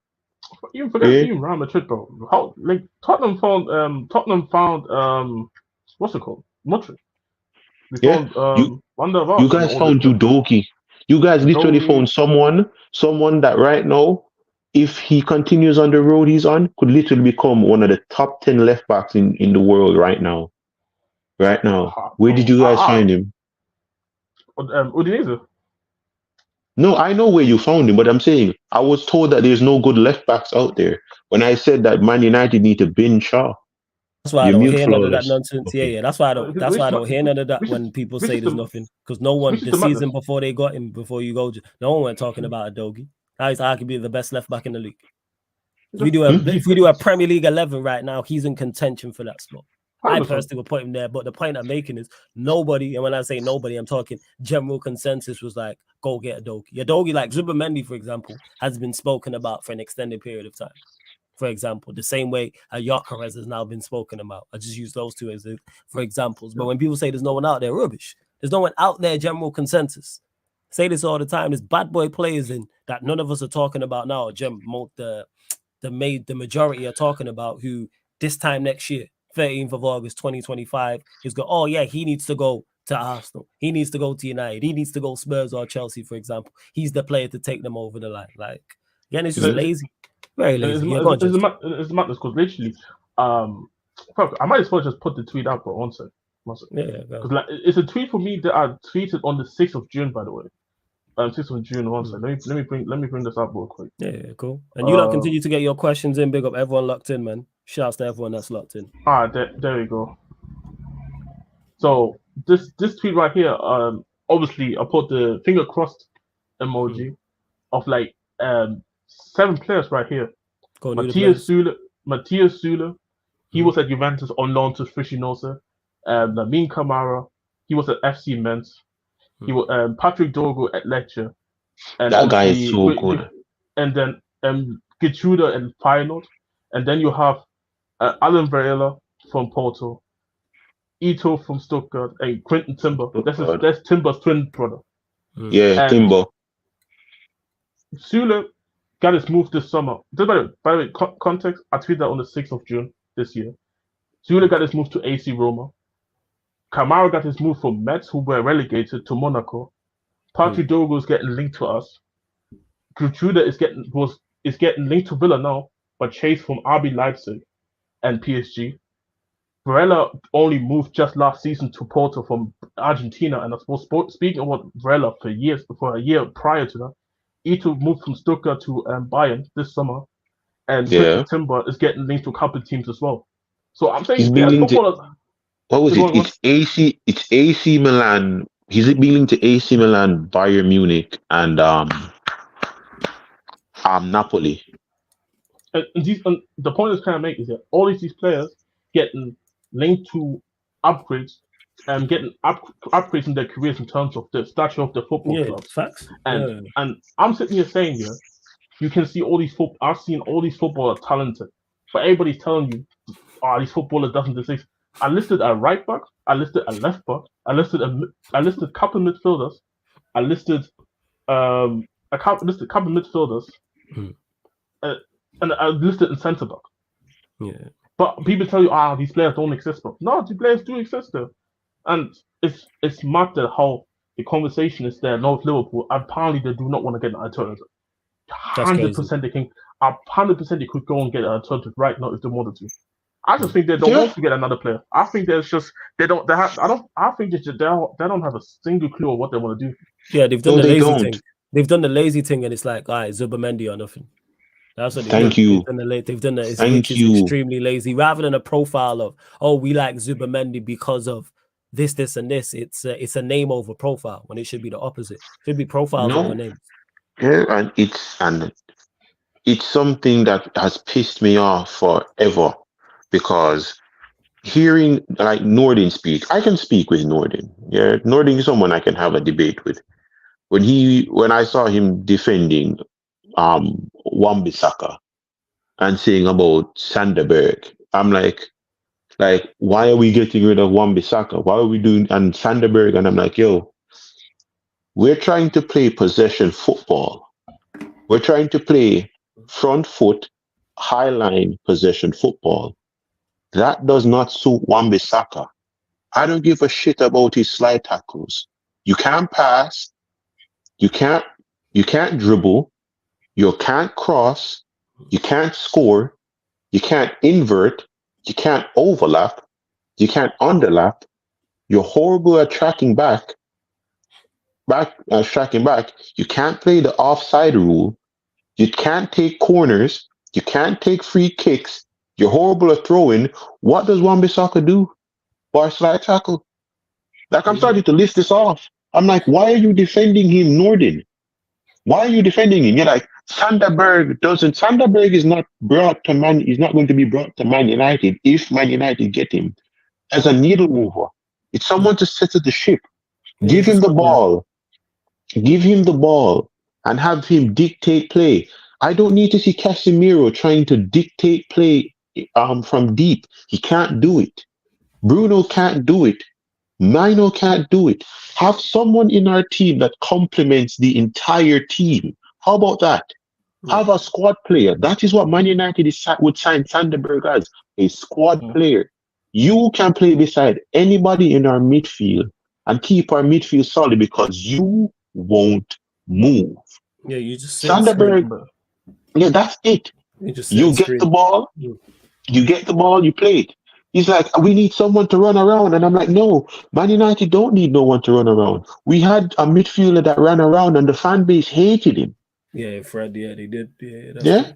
Even forget even Real Madrid, bro. How like Tottenham found what's it called? Modric. We found you guys found Udogi. You guys literally found someone that right now, if he continues on the road he's on, could literally become one of the top 10 left backs in the world right now. Right now. Where did you guys find him? Udinese. No, I know where you found him, but I'm saying I was told that there's no good left backs out there. When I said that Man United need to bin Shaw. That's why I don't hear none of that nonsense. Okay. Yeah. That's why I don't hear none of that when people say there's nothing. Because no one the season before they got him, before you go, no one went talking about Udogi. Now he's arguably the best left back in the league. If we do a Premier League 11 right now, he's in contention for that spot. I personally would put him there, but the point I'm making is nobody, and when I say nobody, I'm talking general consensus was like, go get Udogi. Udogi, like Zubimendi, for example, has been spoken about for an extended period of time. For example, the same way Gyökeres has now been spoken about. I just use those two as for examples. But when people say there's no one out there, rubbish. There's no one out there, general consensus. I say this all the time. There's bad boy players in that none of us are talking about now. The majority are talking about who this time next year, 13th of August, 2025, is go, oh yeah, he needs to go to Arsenal. He needs to go to United. He needs to go Spurs or Chelsea, for example. He's the player to take them over the line. Like, again, it's just lazy. Very lazy. It's madness because literally, I might as well just put the tweet out for one second. Yeah, because like it's a tweet for me that I tweeted on the 6th of June, by the way. 6th of June. One second. Let me bring this up real quick. Yeah, cool. And you lot continue to get your questions in. Big up everyone locked in, man. Shouts to everyone that's locked in. There we go. So this tweet right here, obviously I put the finger crossed emoji of like 7 players right here. Matthias Süle, he was at Juventus on loan to Frisinosa. Lamine Camara, he was at FC Mainz. He was Patrick Dorgo at Lecce. And that guy is so good. And then Getruda and Feyenoord, and then you have Alan Varela from Porto, Ito from Stuttgart, and Quentin Timber. That's Timber's twin brother. Yeah, And Timber. Sule got his move this summer. By the way, context, I tweeted that on the 6th of June this year. Sule got his move to AC Roma. Kamara got his move from Mets, who were relegated, to Monaco. Patri Dogo is getting linked to us. Getruda is getting linked to Villa now, but chased from RB Leipzig and PSG. Varela only moved just last season to Porto from Argentina, and I suppose speaking about Varela for a year prior to that, Ito moved from Stuttgart to Bayern this summer, and Quentin Timber is getting linked to a couple of teams as well. So I'm saying, footballers. What was it? It's AC Milan. He's being linked to AC Milan, Bayern Munich, and Napoli. And the point I was trying to make is that all these players getting linked to upgrades and getting upgrades in their careers in terms of the stature of the football clubs. Facts. And I'm sitting here saying, you can see all these I've seen all these footballers talented, but everybody's telling you, these footballers doesn't exist. I listed a right back, I listed a left back, I listed a couple of midfielders, I listed a couple of midfielders, and I listed in centre back. Yeah. But people tell you, these players don't exist, bro. No, these players do exist though. And it's mad that how the conversation is there. North Liverpool, apparently they do not want to get an alternative. 100% they can. 100% they could go and get an alternative right now if they wanted to. I just think they don't want to get another player. I think there's just they don't. They have. I think they don't have a single clue of what they want to do. Yeah, they've done the lazy thing. They've done the lazy thing, and it's like, Zubimendi or nothing. That's what Thank you. They've done that. Which is extremely lazy. Rather than a profile of, we like Zubimendi because of this, and this. It's a name over profile when it should be the opposite. It should be profiles over names. Yeah, and it's something that has pissed me off forever, because hearing like Nordin speak, I can speak with Nordin. Yeah, Nordin is someone I can have a debate with. When I saw him defending Wan-Bissaka and saying about Sanderberg, I'm like, why are we getting rid of Wan-Bissaka? Why are we doing and Sanderberg? And I'm like, we're trying to play possession football. We're trying to play front foot, high line possession football. That does not suit Wan-Bissaka. I don't give a shit about his slide tackles. You can't pass. You can't dribble. You can't cross. You can't score. You can't invert. You can't overlap. You can't underlap. You're horrible at tracking back. You can't play the offside rule. You can't take corners. You can't take free kicks. You're horrible at throwing. What does Wan-Bissaka do? Bar slide tackle. Like, I'm starting to list this off. I'm like, why are you defending him, Nordin? Why are you defending him? You're like, Sanderberg is not brought to Man. He's not going to be brought to Man United if Man United get him as a needle mover. It's someone to settle the ship. Give him the ball. Give him the ball and have him dictate play. I don't need to see Casemiro trying to dictate play from deep. He can't do it. Bruno can't do it. Mino can't do it. Have someone in our team that complements the entire team. How about that? Have a squad player. That is what Man United would sign Sanderberg as, a squad player. You can play beside anybody in our midfield and keep our midfield solid because you won't move. Yeah, you just Sanderberg. Yeah, that's it. You get the ball. You get the ball. You play it. He's like, we need someone to run around. And I'm like, no, Man United don't need no one to run around. We had a midfielder that ran around and the fan base hated him. Yeah, Fred, yeah, they did. Yeah.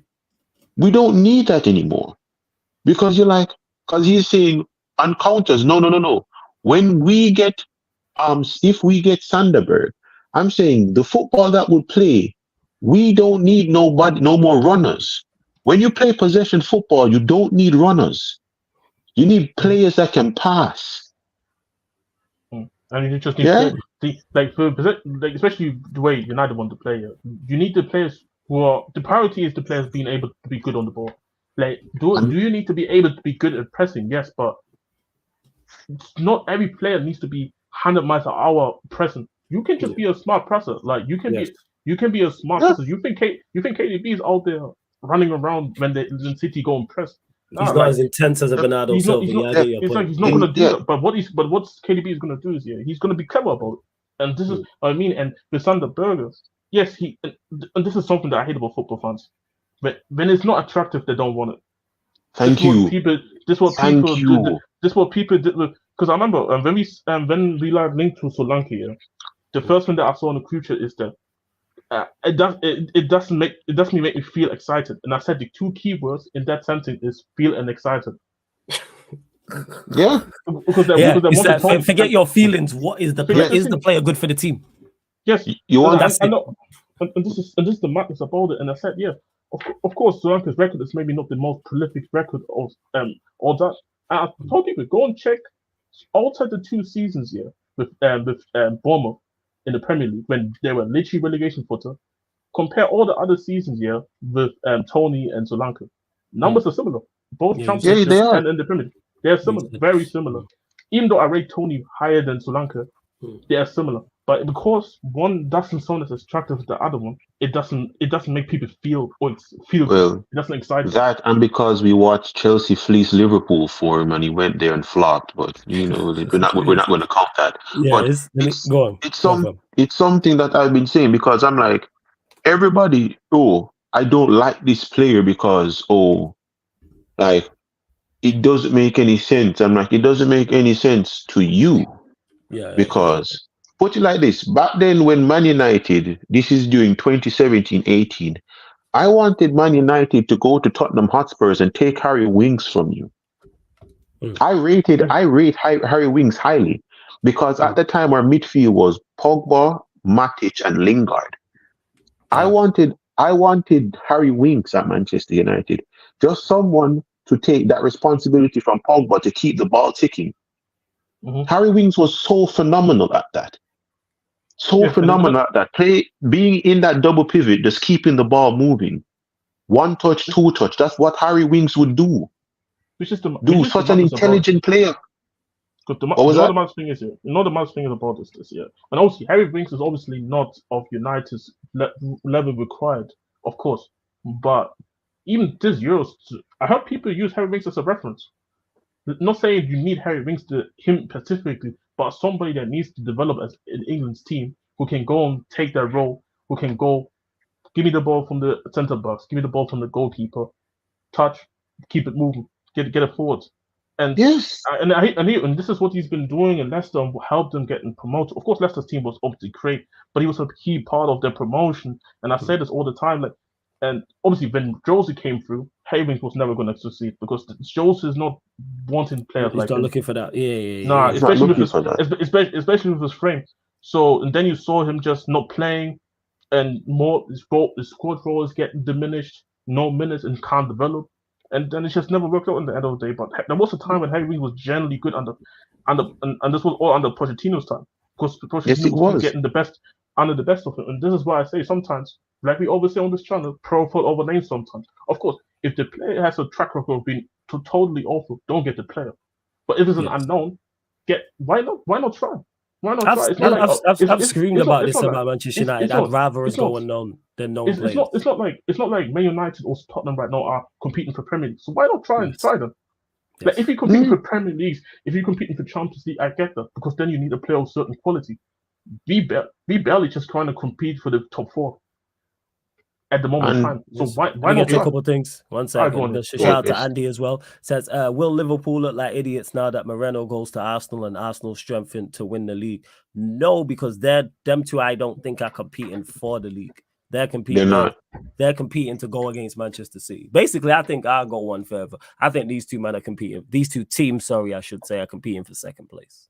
We don't need that anymore. Because he's saying on counters, no. When we get, if we get Sanderberg, I'm saying the football that would play, we don't need no more runners. When you play possession football, you don't need runners. You need players that can pass. And you just need players, especially the way United want to play. You need the players Well, the priority is the players being able to be good on the ball. Like, do you need to be able to be good at pressing? Yes, but not every player needs to be 100 miles an hour pressing. You can just be a smart presser. Like you can be a smart presser. You think KDB is out there running around when the City go and press? He's not as intense as a Bernardo Silva. He's not going to do that. But what KDB is going to do is he's going to be clever about it. And this is what I mean. And with Sander Berger, yes, and this is something that I hate about football fans. But when it's not attractive, they don't want it. Thank you. This is what people did. Because I remember when we linked to Sri Lanka, the first thing that I saw in the future is that it doesn't make me feel excited. And I said the two keywords in that sentence is feel and excited. Yeah. Forget your feelings. What is the player? Is the player good for the team? Yes. You want I know. And this is the madness about it. And I said, yeah, of course, Sri Lanka's record is maybe not the most prolific record of all that. And I told people go and check alter the 2 seasons here with Bournemouth in the Premier League when they were literally relegation footer. Compare all the other seasons here with Tony and Sri Lanka. Numbers are similar. Both championships and in the Premier League. They're similar, very similar. Even though I rate Tony higher than Sri Lanka, they are similar. But because one doesn't sound as attractive as the other one, it doesn't make people feel good. It doesn't excite that, and because we watched Chelsea fleece Liverpool for him and he went there and flopped, but we're not going to count that. Yeah, but it's something that I've been saying because I'm like, everybody, I don't like this player because like it doesn't make any sense. I'm like, it doesn't make any sense to you. Because put it like this, back then when Man United, this is during 2017-18, I wanted Man United to go to Tottenham Hotspurs and take Harry Winks from you. I rate Harry Winks highly because at the time our midfield was Pogba, Matic, and Lingard. I wanted Harry Winks at Manchester United, just someone to take that responsibility from Pogba to keep the ball ticking. Harry Winks was so phenomenal at that. Being in that double pivot, just keeping the ball moving. 1 touch, 2 touch. That's what Harry Winks would do. Such an intelligent player. The most thing is about this year. And also, Harry Winks is obviously not of United's level required, of course. But even this Euros, I heard people use Harry Winks as a reference. Not saying you need Harry Winks to him specifically, but somebody that needs to develop as in England's team who can go and take that role, who can go, give me the ball from the centre backs, give me the ball from the goalkeeper, touch, keep it moving, get it forward. And and this is what he's been doing in Leicester and helped them getting promoted. Of course, Leicester's team was obviously great, but he was a key part of their promotion. And I say this all the time, and obviously when Josie came through, Harry Winks was never going to succeed because Josie is not wanting players like that. He's not looking for that. Especially with his frame. So and then you saw him just not playing, and his squad role is getting diminished, no minutes and can't develop, and then it just never worked out in the end of the day. But there was a time when Harry Winks was generally good and this was all under Pochettino's time because Pochettino was getting the best under the best of him. And this is why I say sometimes, like we always say on this channel, profile over name sometimes. Of course, if the player has a track record of being totally awful, don't get the player. But if it's an unknown, why not try? Why not try? I've screamed about this about Manchester United. I'd rather us go unknown than known players. It's not like Man United or Tottenham right now are competing for Premier League. So why not try them? Yes. Like if you're competing for Premier Leagues, if you're competing for Champions League, I get that because then you need a player of certain quality. We barely just trying to compete for the top 4 at the moment in time. So why not try? A couple of things. One second. Shout out to Andy as well. Says, will Liverpool look like idiots now that Moreno goes to Arsenal and Arsenal strengthened to win the league? No, because them two I don't think are competing for the league. They're competing. They're not. They're competing to go against Manchester City. Basically, I think I'll go one further. I think these two men are competing. These two teams, I should say, are competing for second place.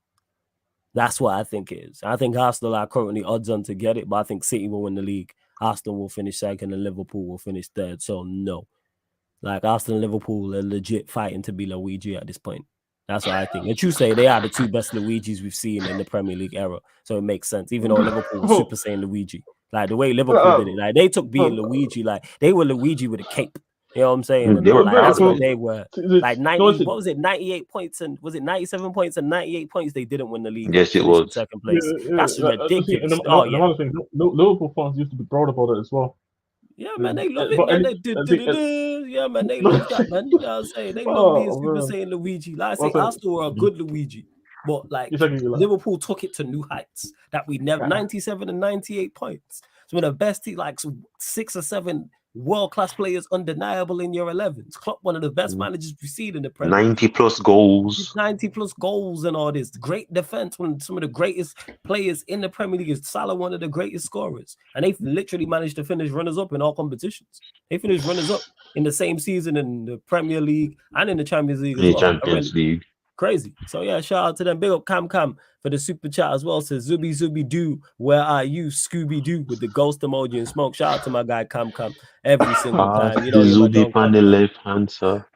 That's what I think it is. I think Arsenal are currently odds on to get it, but I think City will win the league. Arsenal will finish second and Liverpool will finish third. So no. Like Arsenal and Liverpool are legit fighting to be Luigi at this point. That's what I think. And you say they are the two best Luigis we've seen in the Premier League era. So it makes sense. Even though Liverpool was Super Saiyan Luigi. Like the way Liverpool did it. Like they took beating Luigi, like they were Luigi with a cape. You know what I'm saying? And They were like, that's what confident. they were. Like 90, what was it? 98 points and was it 97 points and 98 points? They didn't win the league. Yes, it finished in was. second place. That's And ridiculous. another thing, Liverpool fans used to be proud about it as well. Yeah, man, they love it, But man. any- Yeah, man, they love that, man. You know what I'm saying? They love these people saying Luigi. Like I say, Arsenal were a good Luigi, but like Liverpool took it to new heights that we never. 97 and 98 points. Some of the best, like 6 or 7 world-class players, undeniable in your 11s. Klopp, one of the best managers we've seen in the Premier League. 90 plus goals. 90 plus goals and all this. Great defense. One of some of the greatest players in the Premier League. Is Salah one of the greatest scorers. And they literally managed to finish runners-up in all competitions. They finished runners-up in the same season in the Premier League and in the Champions League as well. Champions League. Crazy. So yeah, shout out to them. Big up Cam for the super chat as well. Says Zubi Doo, where are you? Scooby Doo with the ghost emoji and smoke. Shout out to my guy Cam every single time. You know, Zubi on the left hand, sir.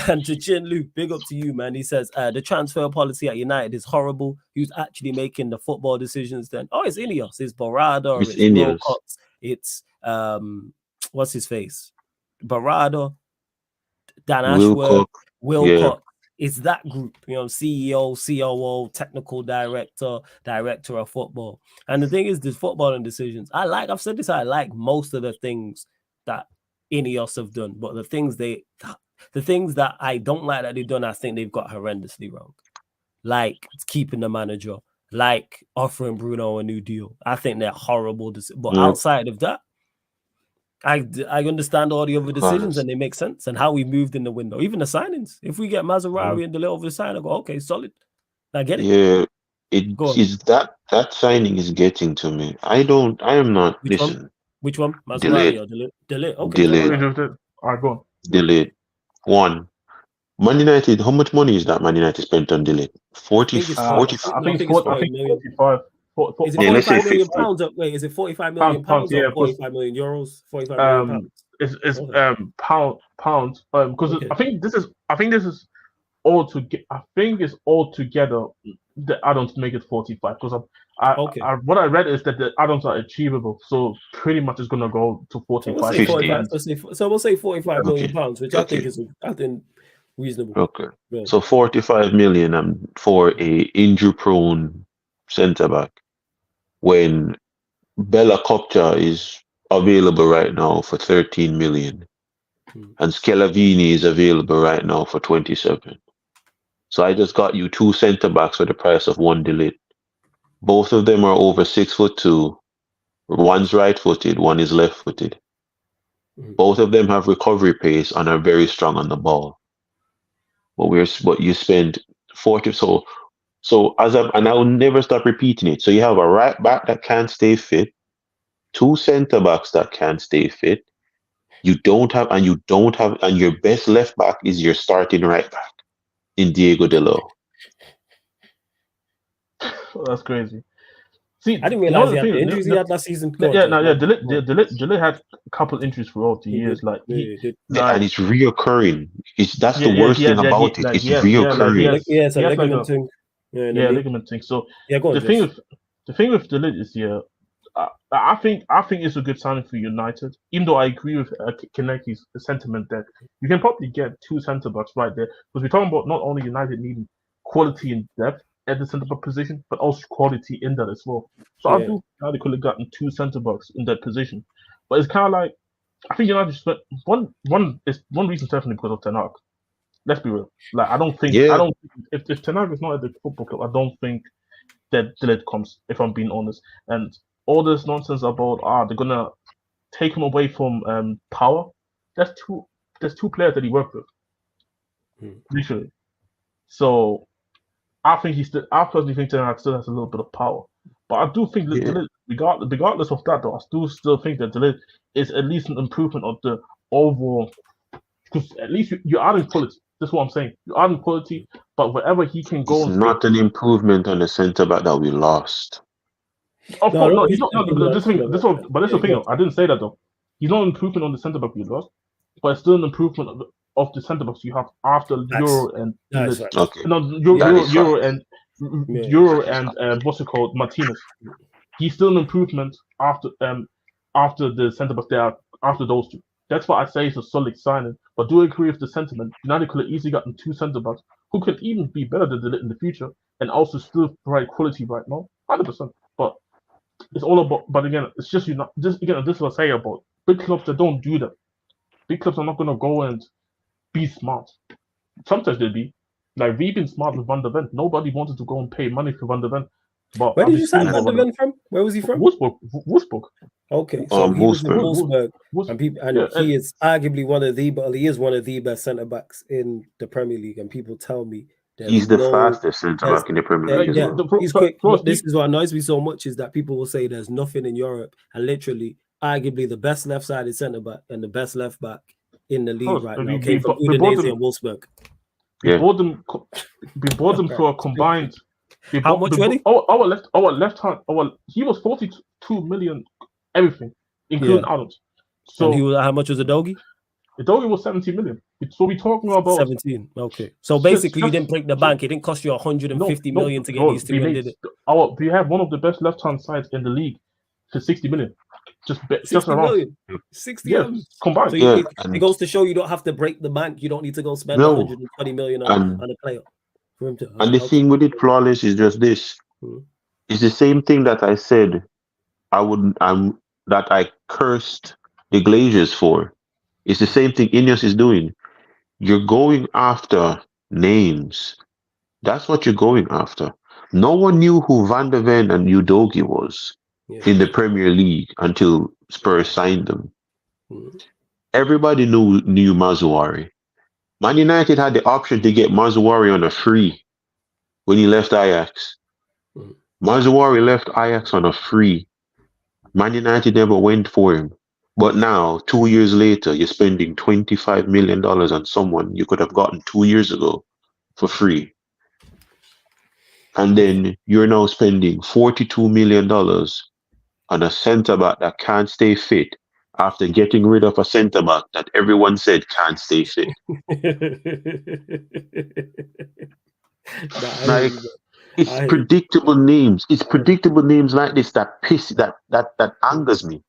And to Chin Luke, big up to you, man. He says the transfer policy at United is horrible. Who's actually making the football decisions then? Oh, it's Ineos, it's Barada, it's Wilcox, it's what's his face? Barada, Dan Ashworth, Wilcox. Yeah. It's that group, you know, CEO, COO, technical director, director of football. And the thing is, this footballing decisions, I've said this, I like most of the things that Ineos have done, but the things that I don't like that they've done, I think they've got horrendously wrong. Like keeping the manager, like offering Bruno a new deal. I think they're horrible. But outside of that, I understand all the other decisions and they make sense and how we moved in the window. Even the signings. If we get Maserati and Delay over the sign, I go, okay, solid. I get it. Yeah, it is that signing is getting to me. I am not. Which one? Maserati or Delay? Okay. Delay. All right, go on. Delay. One. Man United, how much money is that Man United spent on Delay? 45. I think it's 45. Is it 45 million pounds? Wait, is it 45 million pounds or 45 million euros? 45 million pounds. It's pounds. Because I think this is all together. I think it's all together the add-ons make it 45. Because what I read is that the add-ons are achievable, so pretty much it's gonna go to 45. So we'll say 45 million pounds, which I think is reasonable. Okay. Yeah. So 45 million for a injury-prone centre back. When Bella Kopcha is available right now for 13 million and Scalavini is available right now for 27. So I just got you 2 centre backs for the price of 1 Delete. Both of them are over 6'2". One's right-footed, one is left-footed. Both of them have recovery pace and are very strong on the ball. But you spend 40. So and I will never stop repeating it. So you have a right back that can't stay fit, 2 centre backs that can't stay fit. And your best left back is your starting right back in Diego Delo. That's crazy. See, I didn't realize he had the injuries he had last season. Delete had a couple injuries throughout the years. And it's reoccurring. That's the worst thing about it. It's reoccurring. It's a ligament thing. Ligament thing. So the thing with Delete is I think it's a good signing for United. Even though I agree with Kaneki's sentiment that you can probably get 2 centre backs right there, because we're talking about not only United needing quality and depth at the centre back position, but also quality in that as well. So I think United could have gotten 2 centre backs in that position. But it's kind of like, I think United spent one reason definitely because of Ten Hag. Let's be real. Like I don't think if Ten Hag is not at the football club, I don't think that Delete comes, if I'm being honest. And all this nonsense about they're gonna take him away from power. There's two players that he worked with. Literally. So I personally think Ten Hag still has a little bit of power. But I do think that regardless of that, though, I do still think that Delete is at least an improvement of the overall, because at least you're adding quality. That's what I'm saying. You're adding quality, but wherever he can go, it's not an improvement on the centre back that we lost. Of course, no, he's not. But that's the thing. I didn't say that though. He's not an improvement on the centre back we lost, but it's still an improvement of the centre backs you have after Euro and Euro and what's it called, Martinez. He's still an improvement after after the centre back there, after those two. That's why I say it's a solid signing. But do agree with the sentiment. United could have easily gotten 2 centre backs who could even be better than in the future and also still provide quality right now. 100%. But it's all about. But again, it's just this is what I say about big clubs that don't do that. Big clubs are not gonna go and be smart. Sometimes they'll be. Like we've been smart with Van der Ven. Nobody wanted to go and pay money for Van der Ven. But Where did you sign Van der Ven from? Where was he from? Wolfsburg. Okay, so he was in Wolfsburg. Wolfsburg, he is arguably one of the best centre backs in the Premier League, and people tell me he's the fastest centre back in the Premier League. Yeah, he's quick. This is what annoys me so much is that people will say there's nothing in Europe, and literally, arguably the best left-sided centre back and the best left back in the league right now came from Udinese and Wolfsburg. We bought them for a combined. How much ready? Our left hand. He was 42 million, everything, including Adams. So and how much was Udogie? Udogie was 70 million. So we're talking about 17. Okay, so basically you didn't break the bank. It didn't cost you 150 million to get these two. Did it? We have one of the best left hand sides in the league for 60 million. Just around million. 60 combined. So it goes to show you don't have to break the bank. You don't need to go spend 120 million on a player for him to. And the thing with it, flawless, is just this. It's the same thing that I said that I cursed the Glazers for. It's the same thing Ineos is doing. You're going after names. That's what you're going after. No one knew who Van der Ven and Udogie was in the Premier League until Spurs signed them. Everybody knew Mazuari. Man United had the option to get Mazuari on a free when he left Ajax. Mazuari left Ajax on a free. Man United never went for him. But now, 2 years later, you're spending $25 million on someone you could have gotten 2 years ago for free. And then you're now spending $42 million on a centre-back that can't stay fit after getting rid of a centre-back that everyone said can't stay fit. It's predictable names. It's predictable names like this that angers me.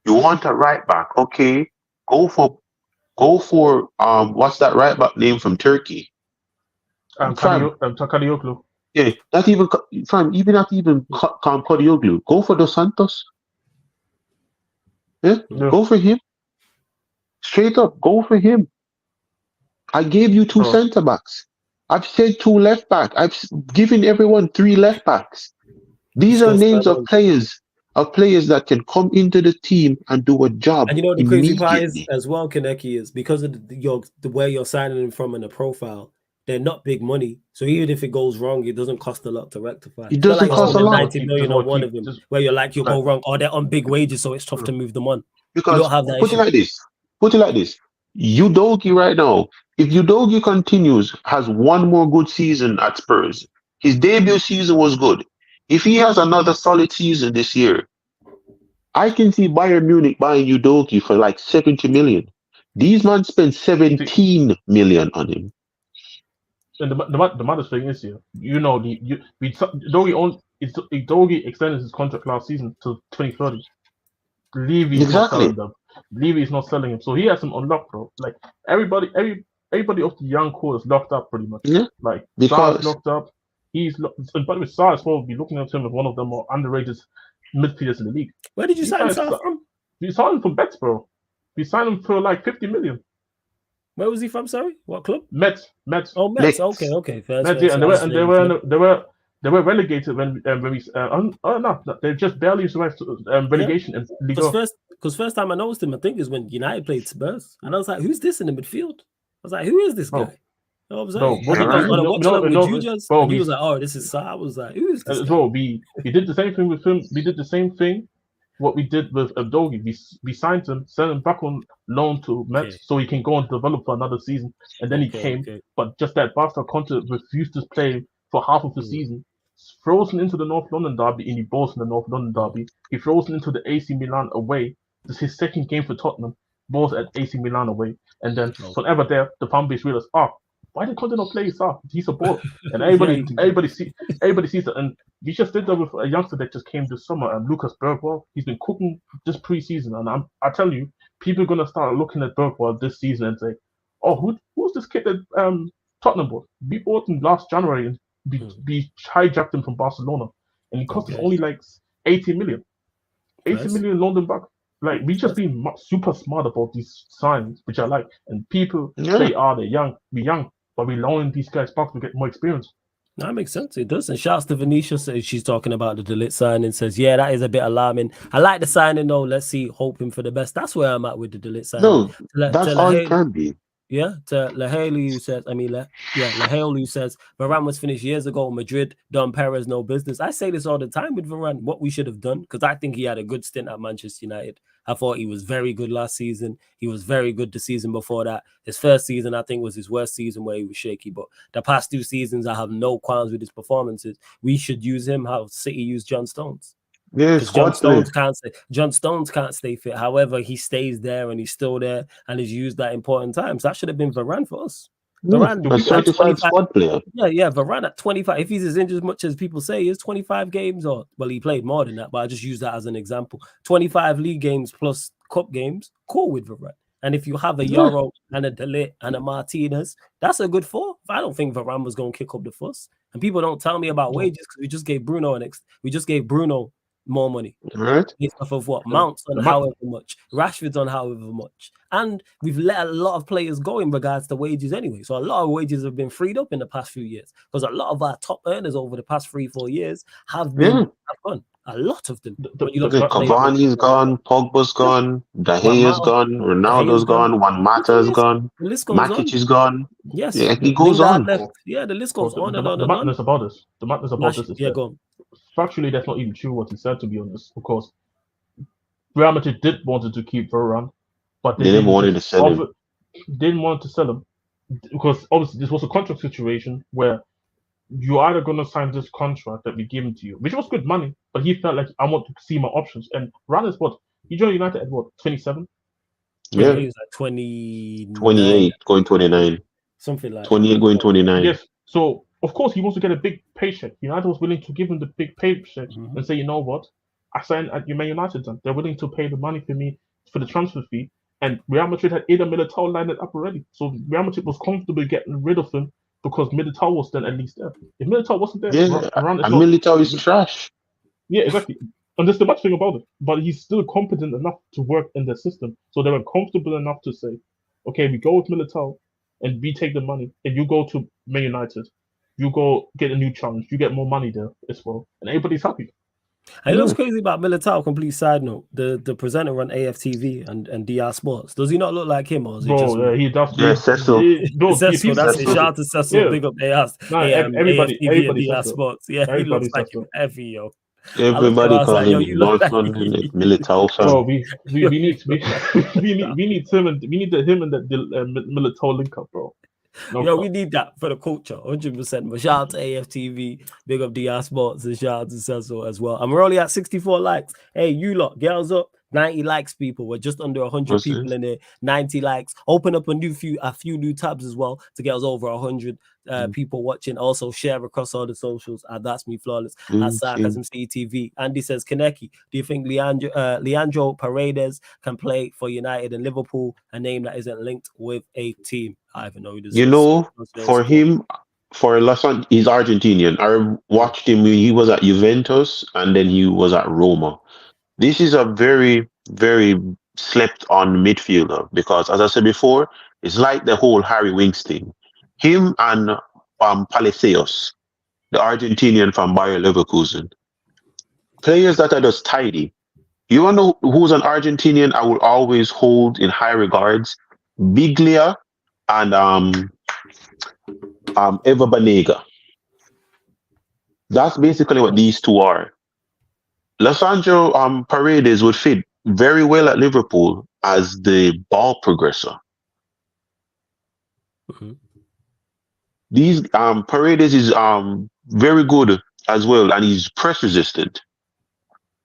You want a right back, okay? Go for what's that right back name from Turkey? Kadioglu. Yeah, not even Kadioglu. Go for Dos Santos. Yeah, go for him. Straight up, go for him. I gave you 2 centre backs. I've said 2 left back. I've given everyone 3 left backs. These are names of players that can come into the team and do a job. And you know what the crazy part is as well, Kaneki, is because of the way you're signing them from in the profile, they're not big money. So even if it goes wrong, it doesn't cost a lot to rectify. It doesn't cost a lot. 90 million on one of them, where you're like, you'll go wrong, or they're on big wages, so it's tough to move them on. Because you don't have that put it like this. Udogie right now, if Udogie continues, has one more good season at Spurs, his debut season was good. If he has another solid season this year, I can see Bayern Munich buying Udogie for like 70 million. These men spent 17 million on him. And the matter thing is here, Udogie extended his contract last season to 2030. Levy's not selling them. Levy's not selling him, so he has him unlocked, bro. Like everybody of the young core is locked up pretty much. Yeah, like Sar's locked up. And by the way, Sar as well will be looking at him as one of the more underrated midfielders in the league. Where did you sign Sar from? We signed him from Betis, bro. We signed him for like 50 million. Where was he from? Sorry, what club? Mets. Oh, Mets. Okay. Mets, yeah, and they were relegated when we. No, they just barely survived relegation in Ligue 1. Because first time I noticed him, I think, is when United played Spurs, and I was like, "Who's this in the midfield?" I was like, "Who is this guy?" I was like, "He was like, "Oh, this is Sar." I was like, "Who is this?" Bro, we did the same thing with him. We did the same thing. What we did with Udogie, we signed him, sent him back on loan to Mets so he can go and develop for another season. And then he came, but just that bastard Conte refused to play for half of the season. Frozen into the North London derby, and he balls in the North London derby. He frozen into the AC Milan away. This is his second game for Tottenham. Balls at AC Milan away, and then whenever there, the fan base realized, why did Conte not play Sa? He's a ball, and Yeah, everybody sees it. And we just did that with a youngster that just came this summer, Lucas Bergwall. He's been cooking this preseason, and I tell you, people are gonna start looking at Bergwall this season and say, "Oh, who's this kid that Tottenham bought? We bought him last January, and we hijacked him from Barcelona, and he cost us only like 80 million. 80 million London back. Like, we just been super smart about these signs, which I like. And people say, they're young. We're young, but we're loaning these guys back to get more experience. That makes sense. It does. And shouts to Venetia. Says she's talking about the De Ligt signing. Says, yeah, that is a bit alarming. I like the signing though. Let's see, hoping for the best. That's where I'm at with the De Ligt signing. No, that's all it can be. Yeah, to Lahali who says, Lahali who says Varane was finished years ago in Madrid, Don Perez no business. I say this all the time with Varane, what we should have done, because I think he had a good stint at Manchester United. I thought he was very good last season. He was very good the season before that. His first season, I think, was his worst season where he was shaky. But the past 2 seasons, I have no qualms with his performances. We should use him how City used John Stones. Yes, John Stones can't stay fit. However, he stays there and he's still there and is used at important times. That should have been Varane for us. Varane, a certified squad player. Yeah, Varane at 25. If he's as injured as much as people say he is, 25 games, or well, he played more than that, but I just use that as an example. 25 league games plus cup games, cool with Varane. And if you have a Euro and a De Ligt and a Martinez, that's a good 4. I don't think Varane was going to kick up the fuss. And people don't tell me about wages because we just gave Bruno more money, right? Based off of what Monts on however much, Rashford's on however much, and we've let a lot of players go in regards to wages anyway. So a lot of wages have been freed up in the past few years because a lot of our top earners over the past 3-4 years have gone. A lot of them. Cavani's gone, Pogba's gone, De Gea's gone, Ronaldo's gone, Juan Mata's gone, Matic is gone. Yes, he goes on. Yeah, the list goes on and on. The madness about this. The madness about this is go on. Factually, that's not even true what he said, to be honest. Of course, Real Madrid did wanted to keep Varane, but they didn't want to sell him. Didn't want to sell him because obviously this was a contract situation where you're either going to sign this contract that we give him to you, which was good money, but he felt like I want to see my options. And Varane is what he joined United at 27. Yeah, he was like 28, going 29, something like 28 going 29. Yes, so. Of course, he wants to get a big paycheck. United was willing to give him the big paycheck and say, you know what? I signed at Man United. Then they're willing to pay the money for me for the transfer fee. And Real Madrid had Eder Militao lined up already. So Real Madrid was comfortable getting rid of him because Militao was then at least there. If Militao wasn't there, Militao is trash. Yeah, exactly. And that's the much thing about it. But he's still competent enough to work in the system. So they were comfortable enough to say, okay, we go with Militao and we take the money and you go to Man United. You go get a new challenge. You get more money there as well, and everybody's happy. And what's crazy about Militao? Complete side note: the presenter on AFTV and DR Sports. Does he not look like him, or is it just? He does. Yeah, Cecil. Cecil. That's it. Shout out to Cecil. Yeah. Big up everybody. AFTV and DR Sports. Yeah, he looks like him heavy, yo. Everybody calls him Militao. Bro, we need him and that Militao link up, bro. We need that for the culture, 100%. But shout out to AFTV, big up DR Sports, and shout out to Cecil as well. And we're only at 64 likes. Hey, you lot, girls up, 90 likes, people. We're just under 100 people in there, 90 likes. Open up a few new tabs as well to get us over 100 people watching. Also share across all the socials at That's Me Flawless, at Sarcasm CTV. Andy says, Kaneki, do you think Leandro Paredes can play for United and Liverpool, a name that isn't linked with a team? I even know who this is. For him, for Lasan, he's Argentinian. I watched him when he was at Juventus and then he was at Roma. This is a very, very slept on midfielder because, as I said before, it's like the whole Harry Winks thing. Him and Palacios, the Argentinian from Bayer Leverkusen, players that are just tidy. You want to know who's an Argentinian I will always hold in high regards? Biglia and Eva Banega. That's basically what these two are. Lisandro Paredes would fit very well at Liverpool as the ball progressor. These Paredes is very good as well, and he's press resistant.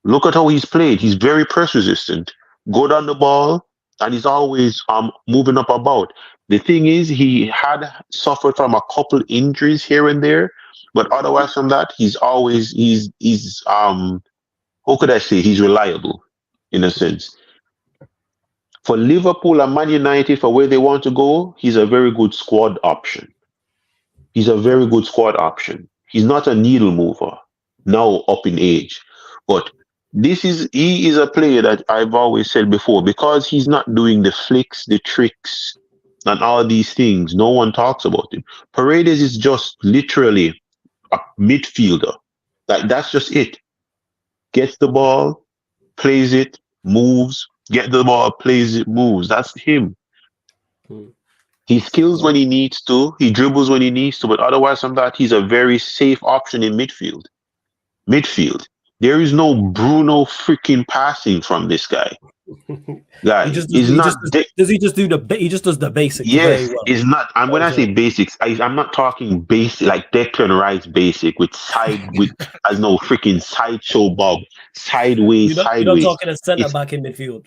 Look at how he's played. He's very press resistant. Good on the ball, and he's always moving up about. The thing is, he had suffered from a couple injuries here and there, but otherwise from that, he's how could I say, he's reliable in a sense. For Liverpool and Man United, for where they want to go, he's a very good squad option. He's a very good squad option. He's not a needle mover now up in age, but he is a player that I've always said before, because he's not doing the flicks, the tricks, and all these things. No one talks about him. Paredes is just literally a midfielder. That's just it. Gets the ball, plays it, moves. Get the ball, plays it, moves. That's him. He skills when he needs to. He dribbles when he needs to. But otherwise from that, he's a very safe option in midfield. There is no Bruno freaking passing from this guy. He just does the basics. Yes, very well. it's not. And when I say basics, I'm not talking basic like Declan Rice basic with as no freaking sideshow Bob, sideways. You're not talking a centre back in midfield.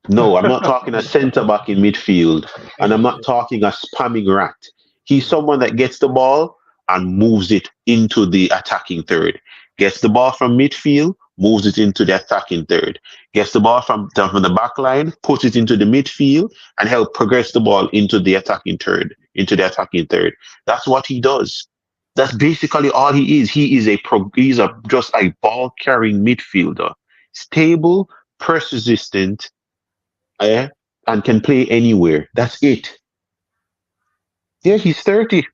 No, I'm not talking a centre back in midfield, and I'm not talking a spamming rat. He's someone that gets the ball and moves it into the attacking third. Gets the ball from midfield, moves it into the attacking third. Gets the ball from the back line, puts it into the midfield, and help progress the ball into the attacking third. That's what he does. That's basically all he is. He's just a ball carrying midfielder, stable, press resistant, and can play anywhere. That's it. Yeah, he's 30.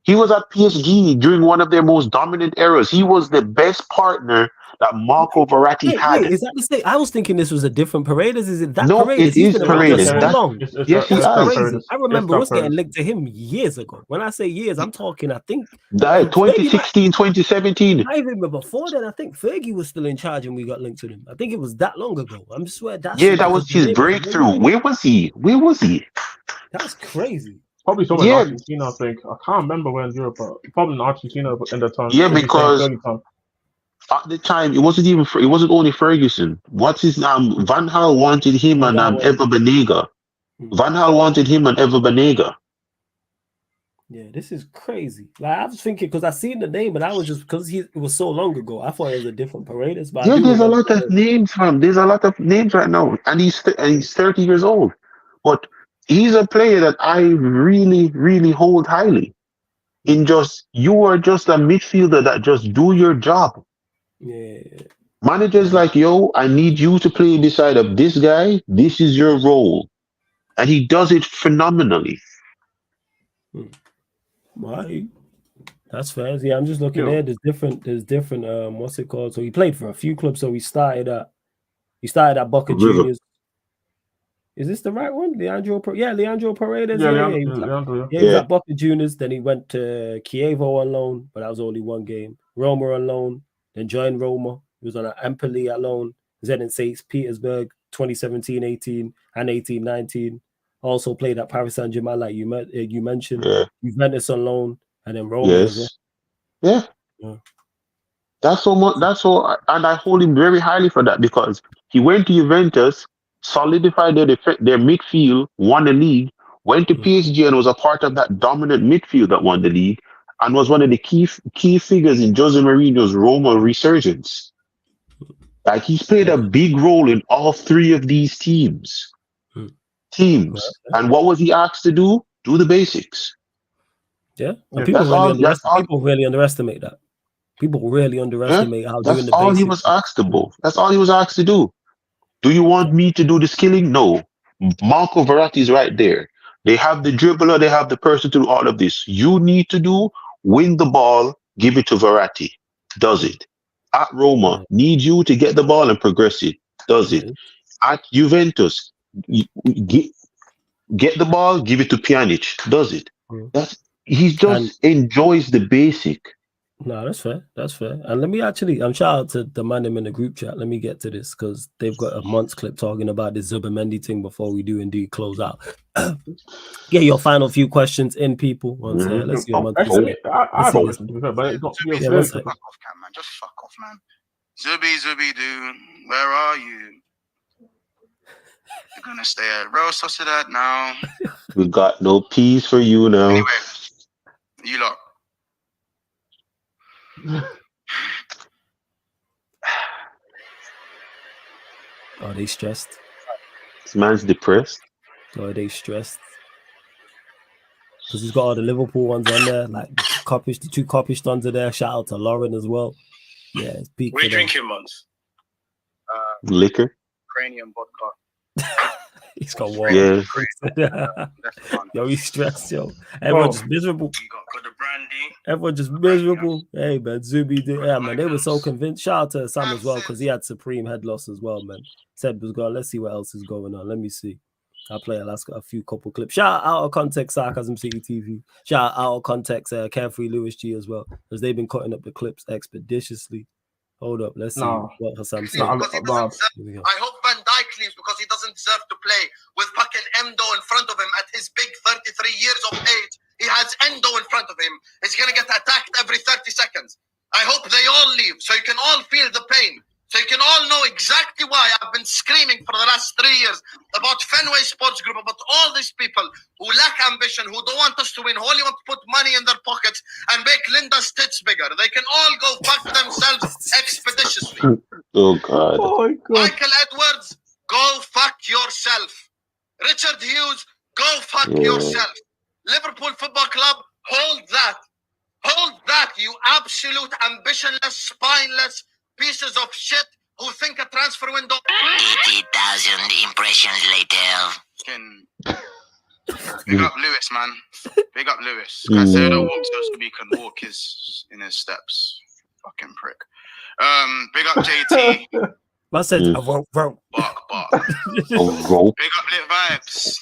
He was at PSG during one of their most dominant eras. He was the best partner that Marco Verratti had. Wait, is that the same? I was thinking this was a different Paredes. Is it that No, Paredes? it is Paredes. Yes, he is. I remember us getting linked to him years ago. When I say years, I'm talking, I think 2016, 2017. I remember before then, I think Fergie was still in charge and we got linked to him. I think it was that long ago. I'm swear that's that was his breakthrough. Where was he? That's crazy. Probably somewhere in Argentina, I think. I can't remember where in Europe, but probably in Argentina in the time. Yeah, because at the time it wasn't only Ferguson. What's his name? Van Gaal wanted him and Ever Banega. Yeah, this is crazy. Like I was thinking because I seen the name, and I was just because it was so long ago. I thought it was a different Paredes. But there's a lot of names, fam. There's a lot of names right now, and he's 30 years old. But he's a player that I really, really hold highly. You are just a midfielder that just do your job. Yeah. Managers like, I need you to play beside of this guy. This is your role. And he does it phenomenally. Why? That's fair. Yeah, I'm just looking there. There's different what's it called? So he played for a few clubs. So he started at Boca Juniors. Is this the right one? Leandro Paredes. He was at Boca Juniors. Then he went to Chievo on loan, but that was only one game. Roma on loan. Then joined Roma. He was on an Empoli at loan. Then in St. Petersburg, 2017-18 and 18-19. Also played at Paris Saint-Germain, like you mentioned. Yeah. Juventus on loan, and then Roma. Yes. Yeah. That's so much. That's so, and I hold him very highly for that because he went to Juventus, solidified their midfield, won the league, went to PSG and was a part of that dominant midfield that won the league, and was one of the key figures in Jose Mourinho's Roma resurgence. Like he's played a big role in all three of these teams. And what was he asked to do? Do the basics. Yeah, and people really underestimate that. People really underestimate how doing the basics. That's all he was asked to do. That's all he was asked to do. Do you want me to do the skilling? No. Marco Verratti is right there. They have the dribbler, they have the person to do all of this. You need to win the ball, give it to Verratti. Does it. At Roma, need you to get the ball and progress it. Does it. At Juventus, get the ball, give it to Pjanic. Does it. He just enjoys the basic. No, that's fair. That's fair. And let me I'm shout out to the man in the group chat. Let me get to this because they've got a Monts clip talking about this Zubimendi thing before we do indeed close out. Get your final few questions in, people. Let's see what Monts say. Just fuck off, man. Zubi, dude, where are you? You're gonna stay at Real Sociedad now. We got no peace for you now. Anyway, you lot. Are they stressed? This man's depressed. Are they stressed? Because he's got all the Liverpool ones on there, like the two Coppish ones are there. Shout out to Lauren as well. Yeah, it's peak. What are you drinking, Monts? Liquor. Ukrainian vodka. He's got water. Yeah. Yo, he's stressed, yo. Everyone's just miserable. You got the brandy. Everyone just miserable. Hey, man, Zubimendi. Yeah, man, they were so convinced. Shout out to Sam as well, because he had supreme head loss as well, man. Said was gone. Let's see what else is going on. Let me see. I'll play a few couple clips. Shout out of context, Sarcasm City TV. Shout out of context, Carefree Lewis G as well, because they've been cutting up the clips expeditiously. Hold up, let's see what Hassan said. I hope Van Dijk leaves because he doesn't deserve to play with fucking Endo in front of him at his big 33 years of age. He has Endo in front of him. He's going to get attacked every 30 seconds. I hope they all leave so you can all feel the pain. So you can all know exactly why I've been screaming for the last 3 years about Fenway Sports Group, about all these people who lack ambition, who don't want us to win, who only want to put money in their pockets and make Linda's tits bigger. They can all go fuck themselves expeditiously. Oh, God. Oh, my God. Michael Edwards, go fuck yourself. Richard Hughes, go fuck yourself. Liverpool Football Club, hold that. Hold that, you absolute ambitionless, spineless pieces of shit who think a transfer window. 80,000 impressions later. Big up Lewis, man. Big up Lewis. Caicedo walks so he can walk in his steps. Fucking prick. Big up JT. I said, Bark. Rope. Big up Lit Vibes.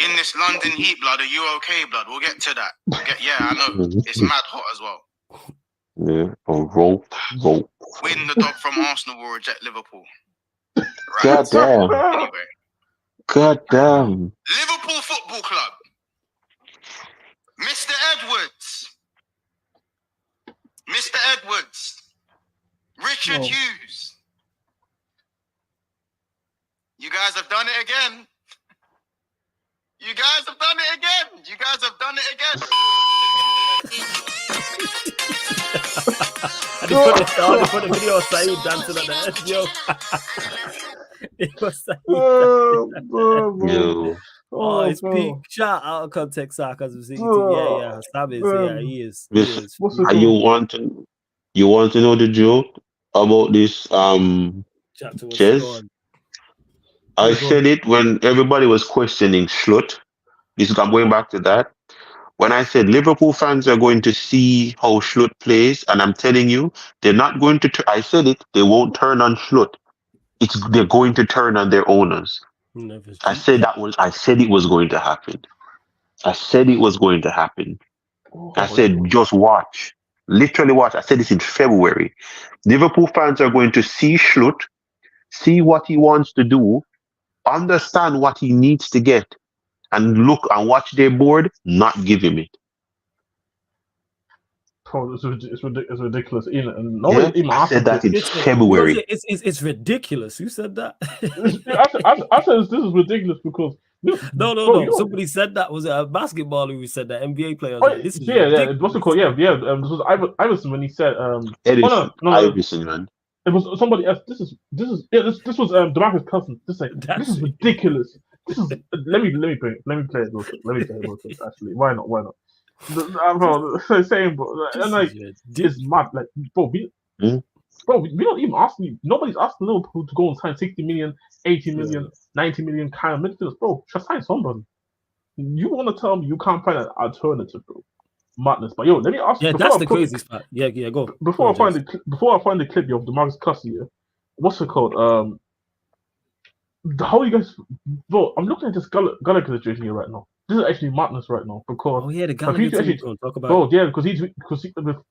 In this London heat, blood, are you okay, blood? We'll get to that. Yeah, I know. It's mad hot as well. Yeah, rope. Win the dog from Arsenal will reject Liverpool. Right. God damn. Anyway. God damn. Liverpool Football Club. Mr. Edwards. Mr. Edwards. Richard Hughes. You guys have done it again. You guys have done it again. You guys have done it again. I put the video of Saeed dancing at the end, yo. It was Saeed Yo. Oh, it's peak. Shout out of context, Sarcasm City. Yeah. Sam is, he is. And you want to know the joke about this chess? I said it when everybody was questioning Schlutt. I'm going back to that. When I said Liverpool fans are going to see how Schlutt plays, and I'm telling you, they're not going to. I said it. They won't turn on Schlutt. They're going to turn on their owners. I said it was going to happen. I said it was going to happen. I said just watch. Literally watch. I said this in February. Liverpool fans are going to see Schlutt, see what he wants to do, understand what he needs to get, and look and watch their board, not give him it. Oh, it's ridiculous. Even I said that in February. It's ridiculous. Who said that? I said this is ridiculous because no. Somebody said that. Was it a basketballer who said that? NBA player. This is ridiculous. What's it called? Yeah. This was Iverson when he said. Iverson, man. It was somebody else. This was DeMarcus Cousins. This is ridiculous. Let me play it. Let me play it real quick. Actually, why not? Bro, same, bro. And like, it's mad. Like, bro, we don't even ask you. Nobody's asking Liverpool to go and sign 60 million, 80 million, 90 million kind of midfielders, bro. Just sign somebody. You want to tell me you can't find an alternative, bro? Madness. But yo, let me ask you. Yeah, that's the craziest part. Yeah, go. Before I find the clip of DeMarcus Cousins here, what's it called? How you guys? Bro, I'm looking at this Gallagher situation here right now. This is actually madness right now because the Gallagher talk about. Bro, yeah, because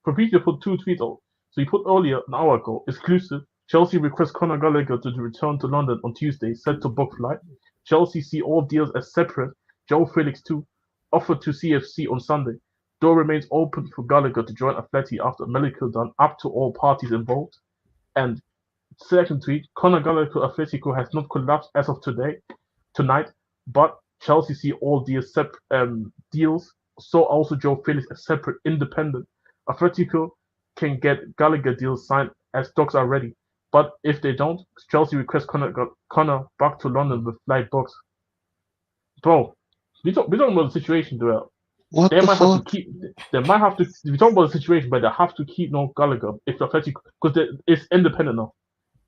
Fabrizio put two tweets out. So he put earlier an hour ago, exclusive. Chelsea requests Conor Gallagher to return to London on Tuesday, set to book flight. Chelsea see all deals as separate. Joe Felix too, offered to CFC on Sunday. Door remains open for Gallagher to join Atleti after medical done up to all parties involved. And Second tweet: Conor Gallagher to Atletico has not collapsed as of tonight, but Chelsea see all deals deals. So also Joe Felix a separate independent. Atletico can get Gallagher deals signed as docs are ready, but if they don't, Chelsea requests Conor back to London with flight box. Bro, we talking about the situation, though. What They the might have to fuck? keep. They might have to. We talk about the situation, but they have to keep no Gallagher if Atletico, because it's independent now.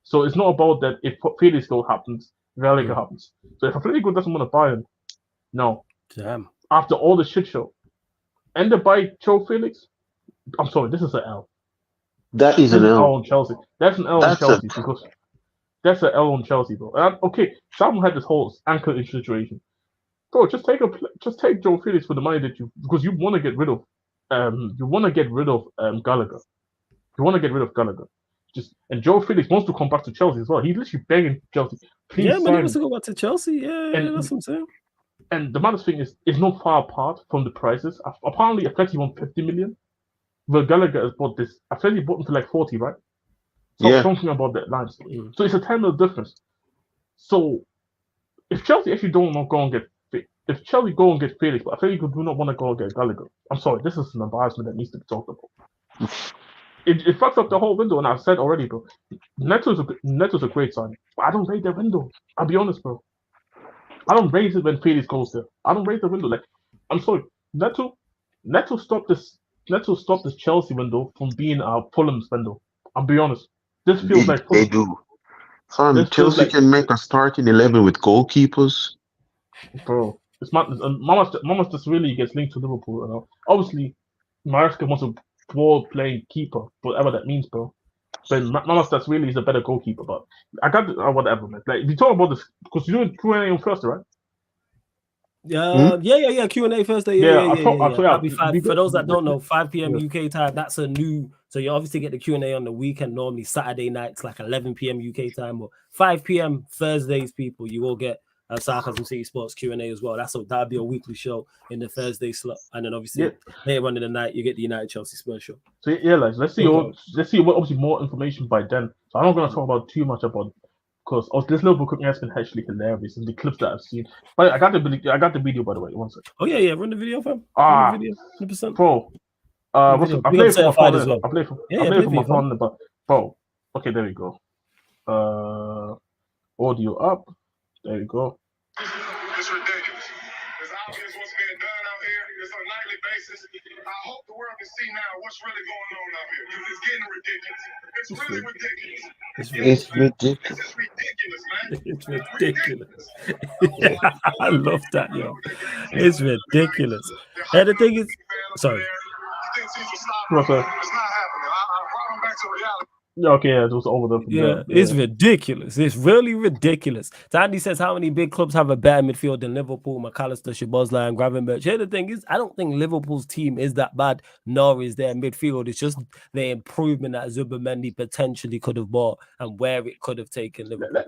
So it's not about that. If Felix goal happens, Gallagher happens. So if Atletico doesn't want to buy him, no. Damn. After all the shit show, and they buy Joe Felix, I'm sorry, this is an L. That is This an is an L L. on Chelsea. That's an L on That's a Chelsea because that's an L on Chelsea, bro. And okay, someone had this whole ankle situation. Bro, just take Joe Felix for the money that because you want to get rid of Gallagher. You want to get rid of Gallagher. And Joe Felix wants to come back to Chelsea as well. He's literally begging Chelsea, please Yeah, man, he sign wants him. to go back to Chelsea. Yeah, And- that's what I'm saying. And the maddest thing is, it's not far apart from the prices. Apparently, Atleti want 50 million. But Gallagher has bought this. Atleti bought him for like 40, right? So Yeah. something about that lines. So it's a 10 mil difference. So if Chelsea actually don't want to go and get if Chelsea go and get Felix, but Atletico do not want to go and get Gallagher, I'm sorry, this is an embarrassment that needs to be talked about. It fucks up the whole window, and I've said already, bro. Neto's a great sign, but I don't rate their window. I'll be honest, bro. I don't raise it when Felix goes there. I don't raise the window. Like, I'm sorry, Neto stopped this Chelsea window from being our Fulham's window. I'll be honest. This feels like They Fulham. do. Fam, This feels Chelsea like- can make a starting 11 with goalkeepers. Bro, it's madness. And Mamas just really gets linked to Liverpool. You know? Obviously, Maresca wants a ball-playing keeper, whatever that means, bro. But Mamas that's really is a better goalkeeper. But I got whatever, man. Like, we talk about this because you're doing Q&A on Thursday, right? Yeah. Q&A Thursday. Yeah, I Yeah. thought, That'll be 5. we For got- those that don't know, 5 p.m. Yeah. UK time. That's a new. So you obviously get the Q&A on the weekend. Normally Saturday nights, like 11 p.m. UK time, or 5 p.m. Thursdays. People, you will get Sarcasm City Sports Q&A as well. That'll be a weekly show in the Thursday slot, and then obviously later on in the night you get the United Chelsea Spurs show. So yeah, like let's see what obviously more information by then. So I'm not gonna talk about too much about because this Liverpool cooking has been actually hilarious in the clips that I've seen. But I got the video by the way. One second. Oh yeah, run the video, fam. Ah, Run the video, 100%. bro. I play for my phone. As well. I play for my phone, but bro. Okay, there we go. Audio up. There we go. It's ridiculous. It's obvious what's being done out here. It's on a nightly basis. I hope the world can see now what's really going on out here because it's getting ridiculous. It's really ridiculous. It's ridiculous. This is ridiculous, man. It's ridiculous. I love that, yo. It's ridiculous. And the thing is, sorry. It's not What's that? happening. I brought them back to reality. Okay, yeah, it was over there. Yeah, it's ridiculous. It's really ridiculous. Tandy says, how many big clubs have a better midfield than Liverpool, McAllister, Szoboszlai, and Gravenberch? Here, the thing is, I don't think Liverpool's team is that bad, nor is their midfield. It's just the improvement that Zubimendi potentially could have bought and where it could have taken Liverpool.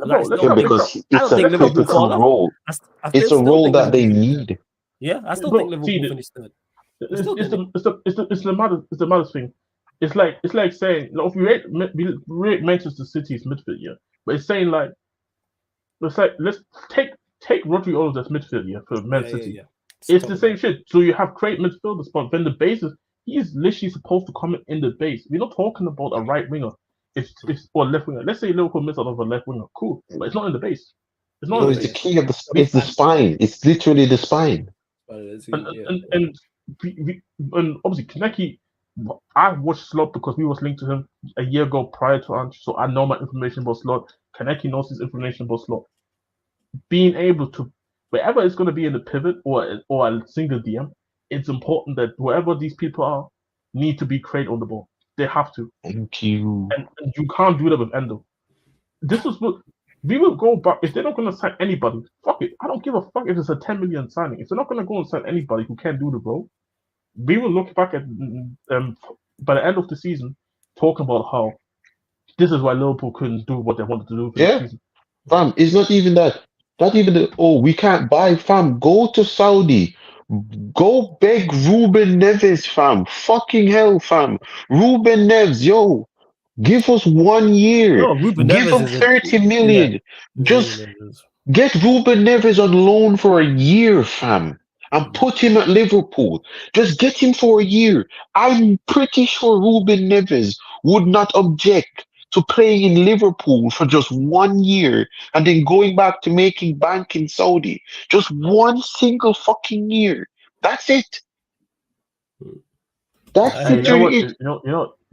Because it's a critical role. It's a role that they need. Yeah, I still think Liverpool finished third. It's the maddest thing. It's like saying, if we rate Manchester City's midfield, yeah, but it's saying like, let's take Rodri out of this midfield, yeah, for Man City. Yeah. It's the same shit. So you have great midfielders, but then the base he's literally supposed to come in the base. We're not talking about a right winger, or left winger. Let's say Liverpool miss out of a left winger, cool, but it's not in the base. It's not. No, it's the key of it's the spine. It's literally the spine. And obviously Kaneki. I watched Slot because we was linked to him a year ago prior to Ange, so I know my information about Slot. Kaneki knows his information about Slot. Being able to, wherever it's going to be in the pivot or a single DM, it's important that wherever these people are, need to be great on the ball. They have to. Thank you. And you can't do that with Endo. This is what we will go back. If they're not going to sign anybody, fuck it. I don't give a fuck if it's a 10 million signing. If they're not going to go and sign anybody who can't do the role, we will look back at by the end of the season talking about how this is why Liverpool couldn't do what they wanted to do for the season. Fam, it's not even that. Not even we can't buy, fam. Go to Saudi. Go beg Ruben Neves, fam. Fucking hell, fam. Ruben Neves, yo. Give us 1 year. No, Ruben Give Neves him is 30 million. Just get Ruben Neves on loan for a year, fam, and put him at Liverpool. Just get him for a year. I'm pretty sure Ruben Neves would not object to playing in Liverpool for just 1 year and then going back to making bank in Saudi. Just one single fucking year. That's it. That's Hey, You know what? literally it.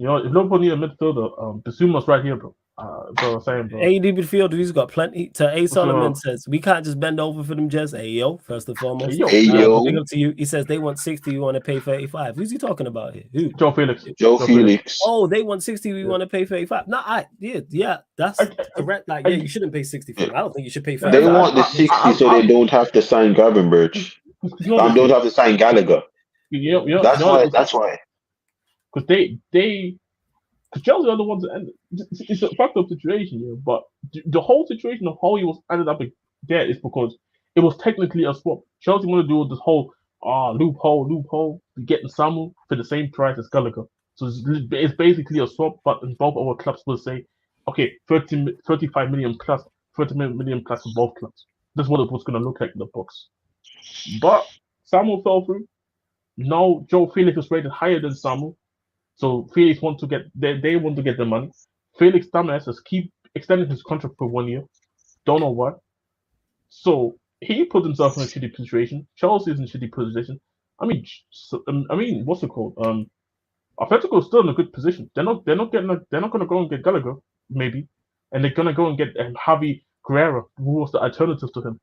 If Liverpool need a midfielder, Basuma's right here, bro. That's what I'm saying, bro. AD midfield, he's got plenty. To A. Solomon So- says we can't just bend over for them, Jez. Hey yo, first and foremost. Hey, yo. Big up to you. He says they want 60, we want to pay 35. Who's he talking about here? Who? Joe Felix. Joe Felix. Oh, they want 60, we want to pay 35. No, that's correct. Like, you shouldn't pay 60 for him. I don't think you should pay 35. They want the 60 so they don't have to sign Gravenberch. Don't have to sign Gallagher. That's why. Because because Chelsea are the ones, and it's a fucked up situation here. But the whole situation of how he was ended up there is because it was technically a swap. Chelsea want to do this whole loophole, getting Samu for the same price as Gallagher. So it's basically a swap, but both our clubs will say, okay, 35 million plus, 30 million plus for both clubs. That's what it was going to look like in the books. But Samu fell through. Now Joe Felix is rated higher than Samu. So Felix want to get they want to get the money. Felix dumbass has keep extending his contract for 1 year. Don't know why. So he put himself in a shitty situation. Chelsea is in a shitty position. I mean, what's it called? Atletico is still in a good position. They're not gonna go and get Gallagher, maybe, and they're gonna go and get Javi Guerrero, who was the alternative to him.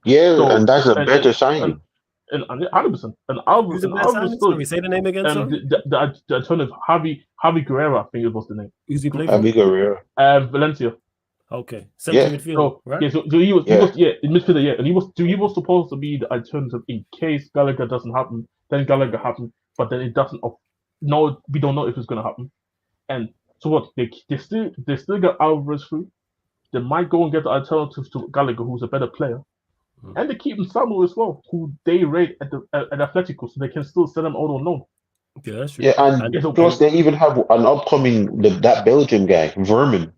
Yeah, so, and that's a better signing. And 100%. And Alvarez still. Can we say the name again? The alternative, Javi Guerrero, I think it was the name. Who's he playing? Javi Guerrero. Valencia. Okay. Central midfield, right? So he was in midfielder, and he was supposed to be the alternative in case Gallagher doesn't happen. Then Gallagher happened, but then it doesn't. No, we don't know if it's gonna happen. And so what? They still got Alvarez through. They might go and get the alternative to Gallagher, who's a better player. And they keep Samuel as well, who they rate at Atletico, so they can still sell them out on loan. Yeah, that's true. Yeah, and plus they even have an upcoming that Belgian guy, Vermin,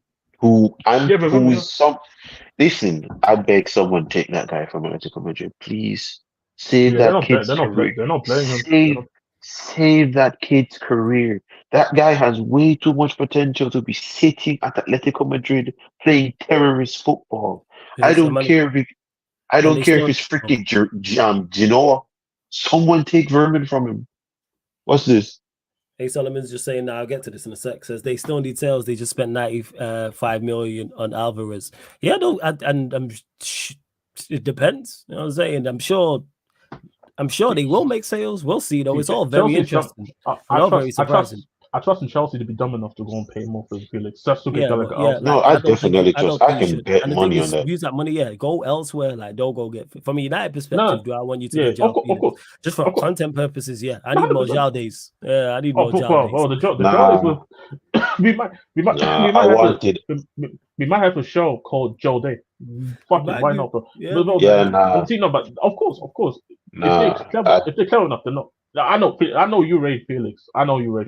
Listen, I beg someone take that guy from Atletico Madrid, please. Save that kid's career. They're not playing him. Save that kid's career. That guy has way too much potential to be sitting at Atletico Madrid playing terrorist football. I don't care if it's freaking Genoa. Someone take Vermin from him. What's this? Hey, Solomon's just saying, now I'll get to this in a sec. Says they still need sales. They just spent 95 million on Alvarez. Yeah, no, it depends. You know what I'm saying? I'm sure they will make sales. We'll see, though. It's all very interesting. Very surprising. I trust in Chelsea to be dumb enough to go and pay more for Felix. Just to get Gallagher out. No, I definitely trust. I can bet money on that. Use that money, go elsewhere. Like, don't go get. From a United perspective, do I want you to get of course. Just for content purposes? Yeah, I need more Jaldes. Yeah, I need more Jaldes. Oh, the Jaldes we might have a show called Joe Day. Fuck it, why not, bro? But of course. If they're clever enough, they're not. I know you rate Felix. No. He's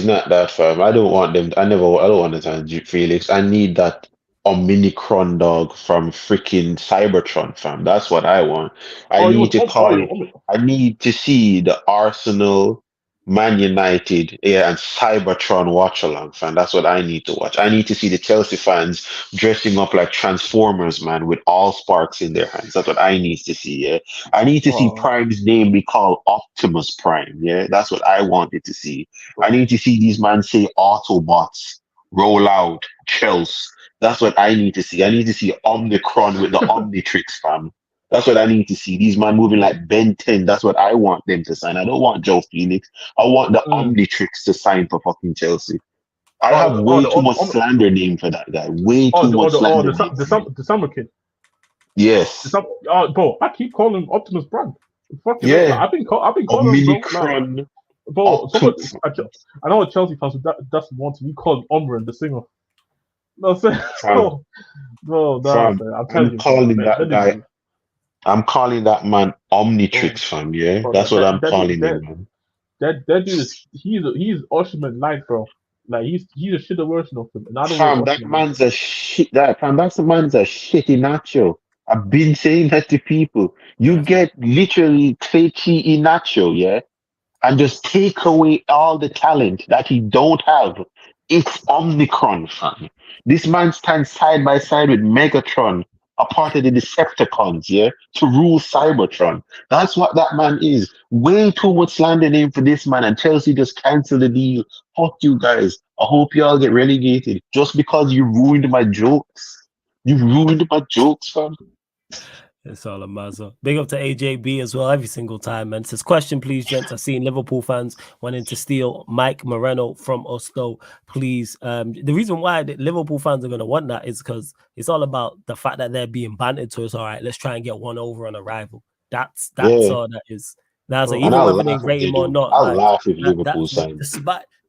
not that firm. I don't want them. I don't want to sign Felix. I need that Omnicron dog from freaking Cybertron, fam. That's what I want. I need to see the Arsenal, Man United, and Cybertron watch along, fam. That's what I need to watch. I need to see the Chelsea fans dressing up like Transformers, man, with all sparks in their hands. That's what I need to see. Yeah, I need to see Prime's name be called Optimus Prime. Yeah, that's what I wanted to see. I need to see these man say Autobots roll out Chelsea. That's what I need to see. I need to see Omnicron with the Omnitrix, fam. That's what I need to see. These men moving like Ben 10. That's what I want them to sign. I don't want Joe Felix. I want the Omnitrix to sign for fucking Chelsea. I have way too much slander name for that guy. Way too much slander. The summer kid. Yes. Bro, I keep calling him Optimus Prime. I've been calling him bro. I know what Chelsea fans doesn't want to. We call him Omran, the singer. No, I'm calling that man Omnitrix, fam. Yeah, that's what I'm calling him, man. That dude he's Oshman light, bro. Like he's a shitter version of him. And I don't Fam, watch that him. man's a shit. That man's a shitty nacho. I've been saying that to people. You get literally Clechi Nacho, yeah, and just take away all the talent that he don't have. It's Omnicron, fam. This man stands side by side with Megatron, a part of the Decepticons, yeah, to rule Cybertron. That's what that man is. Way too much slander name for this man, and Chelsea just cancelled the deal. Fuck you guys. I hope y'all get relegated just because you ruined my jokes. You ruined my jokes, fam. It's all a mazza. Big up to AJB as well every single time, man. Says, question, please, gents. I've seen Liverpool fans wanting to steal Mike Moreno from us, though. Please. The reason why the Liverpool fans are going to want that is because it's all about the fact that they're being bantered. So it's all right, let's try and get one over on a rival. That's all that is. That's And even I'll whether they laugh if rate they him or do. not. I'll Like, laugh if Liverpool that, sign.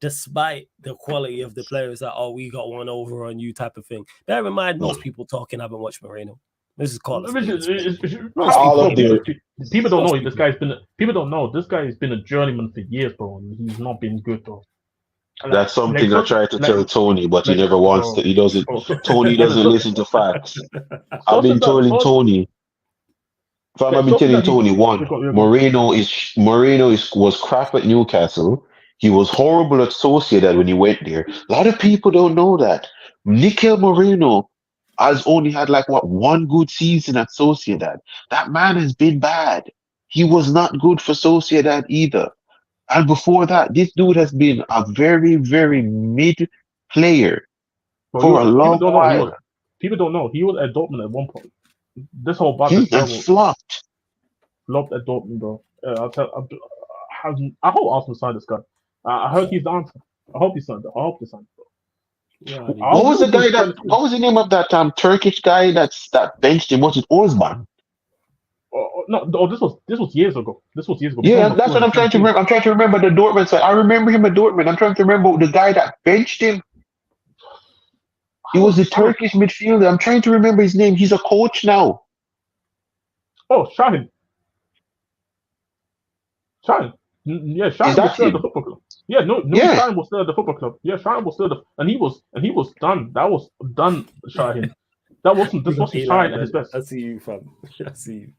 despite the quality of the players, that we got one over on you type of thing. Bear in mind, most people talking haven't watched Moreno. This is called people don't know this guy's been. People don't know this guy has been a journeyman for years, bro, and he's not been good, bro. That's something I try to tell Tony, but he never wants to. He doesn't. Tony doesn't listen to facts. I've been telling Tony. I've been telling Tony Moreno was crap at Newcastle. He was horrible at Sociedad when he went there. A lot of people don't know that. Mikel Moreno has only had one good season at Sociedad. That man has been bad. He was not good for Sociedad either. And before that, this dude has been a very, very mid player for a long while. People don't know. He was at Dortmund at one point. This whole he has flopped. Flopped at Dortmund, bro. I hope Arsenal signed this guy. I heard he's the answer. I hope he signed it. I hope he signed it, bro. Yeah, what was the name of that Turkish guy that benched him? Was it Osman? This was years ago. Yeah, that's what I'm trying to remember. I'm trying to remember the Dortmund side. I remember him at Dortmund. I'm trying to remember the guy that benched him. He was the Turkish midfielder. I'm trying to remember his name. He's a coach now. Oh, Shahin. Yeah, Shahin was still at the football club. Yeah, Shahin was still at the football club. Yeah, Shahin was still and he was done. That was done, Shahin. This wasn't Shahin at his best. I see you, fam. I see you.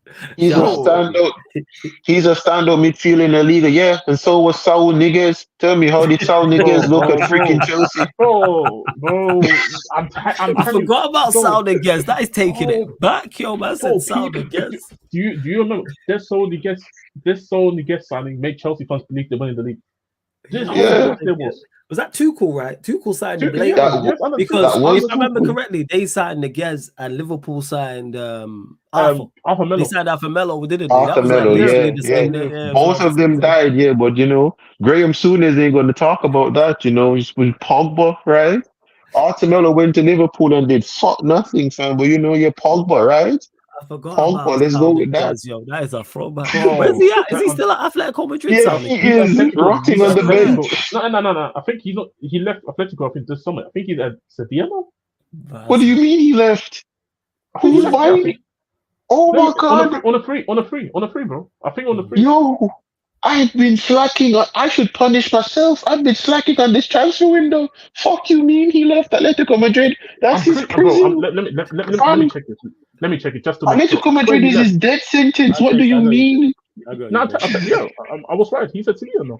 He's a standout midfielder in the league. Yeah, and so was Saul Niguez. Tell me, how did Saul Niguez look at freaking Chelsea? Bro, I forgot about Saul Niguez. That is taking it back, yo, man. Said Saul Niguez. Do you remember this Saul Niguez signing made Chelsea fans believe they won in the league? Was that Tuchel, right? Tuchel signed the Blake because if I remember correctly, they signed Niguez and Liverpool signed Arthur Melo. They signed Arthur Melo, didn't they? Arthur Melo, yeah. Both of them died, but Graham Souness ain't going to talk about that. He's with Pogba, right? Arthur Melo went to Liverpool and did nothing, fam. But you're Pogba, right? I forgot Pogba, let's go with that. Yo, that is a throwback. Where's he at? Is he still at Atletico Madrid? Yeah, he is rotting on the bench. No. I think he's not. He left Atletico. I think this summer. I think he's at Sevilla now. What do you mean he left? Who's buying? Oh my god! On a free, bro. I think on the free. Yo, I've been slacking. I should punish myself. I've been slacking on this transfer window. Fuck you, mean he left Atletico Madrid? That's his prison. Let me check this. Let me check it just to make sure. Atletico Madrid is his death sentence. What do you mean? I was right. He's at Sevilla now.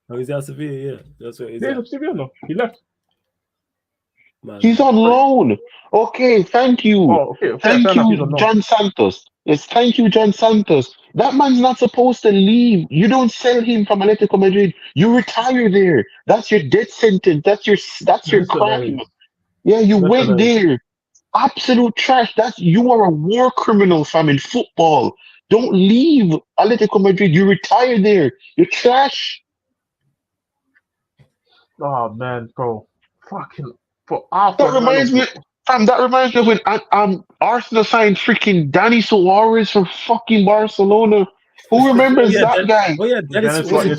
Oh, he's at Sevilla, yeah. That's what he's at Sevilla now. He left. Man. He's on loan. Okay, thank you. Thank you, John Santos. Yes, thank you, John Santos. That man's not supposed to leave. You don't sell him from Atletico Madrid. You retire there. That's your death sentence. That's your crime. Yeah, you went there. Absolute trash. You are a war criminal, fam, in football. Don't leave Atletico Madrid. You retire there. You're trash. Oh man, bro. Fucking That reminds me of when Arsenal signed freaking Danny Suarez from fucking Barcelona. Who remembers that guy? Oh yeah, Dennis Suarez.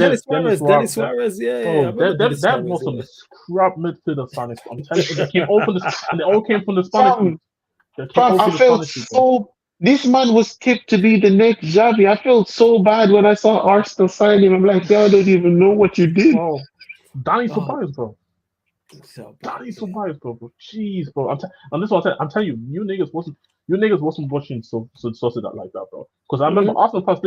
Yeah. That was some scrub midfielder signing. I'm telling you, they all came from the Spanish. I felt so. This man was tipped to be the next Xavi. I felt so bad when I saw Arsenal sign him. I'm like, y'all don't even know what you did. Danny Suarez, bro. So, Danny Tobias, bro. Jeez, bro. And this one, I'm telling you, you niggas wasn't watching Sociedad like that, bro. Because I remember Arsenal fans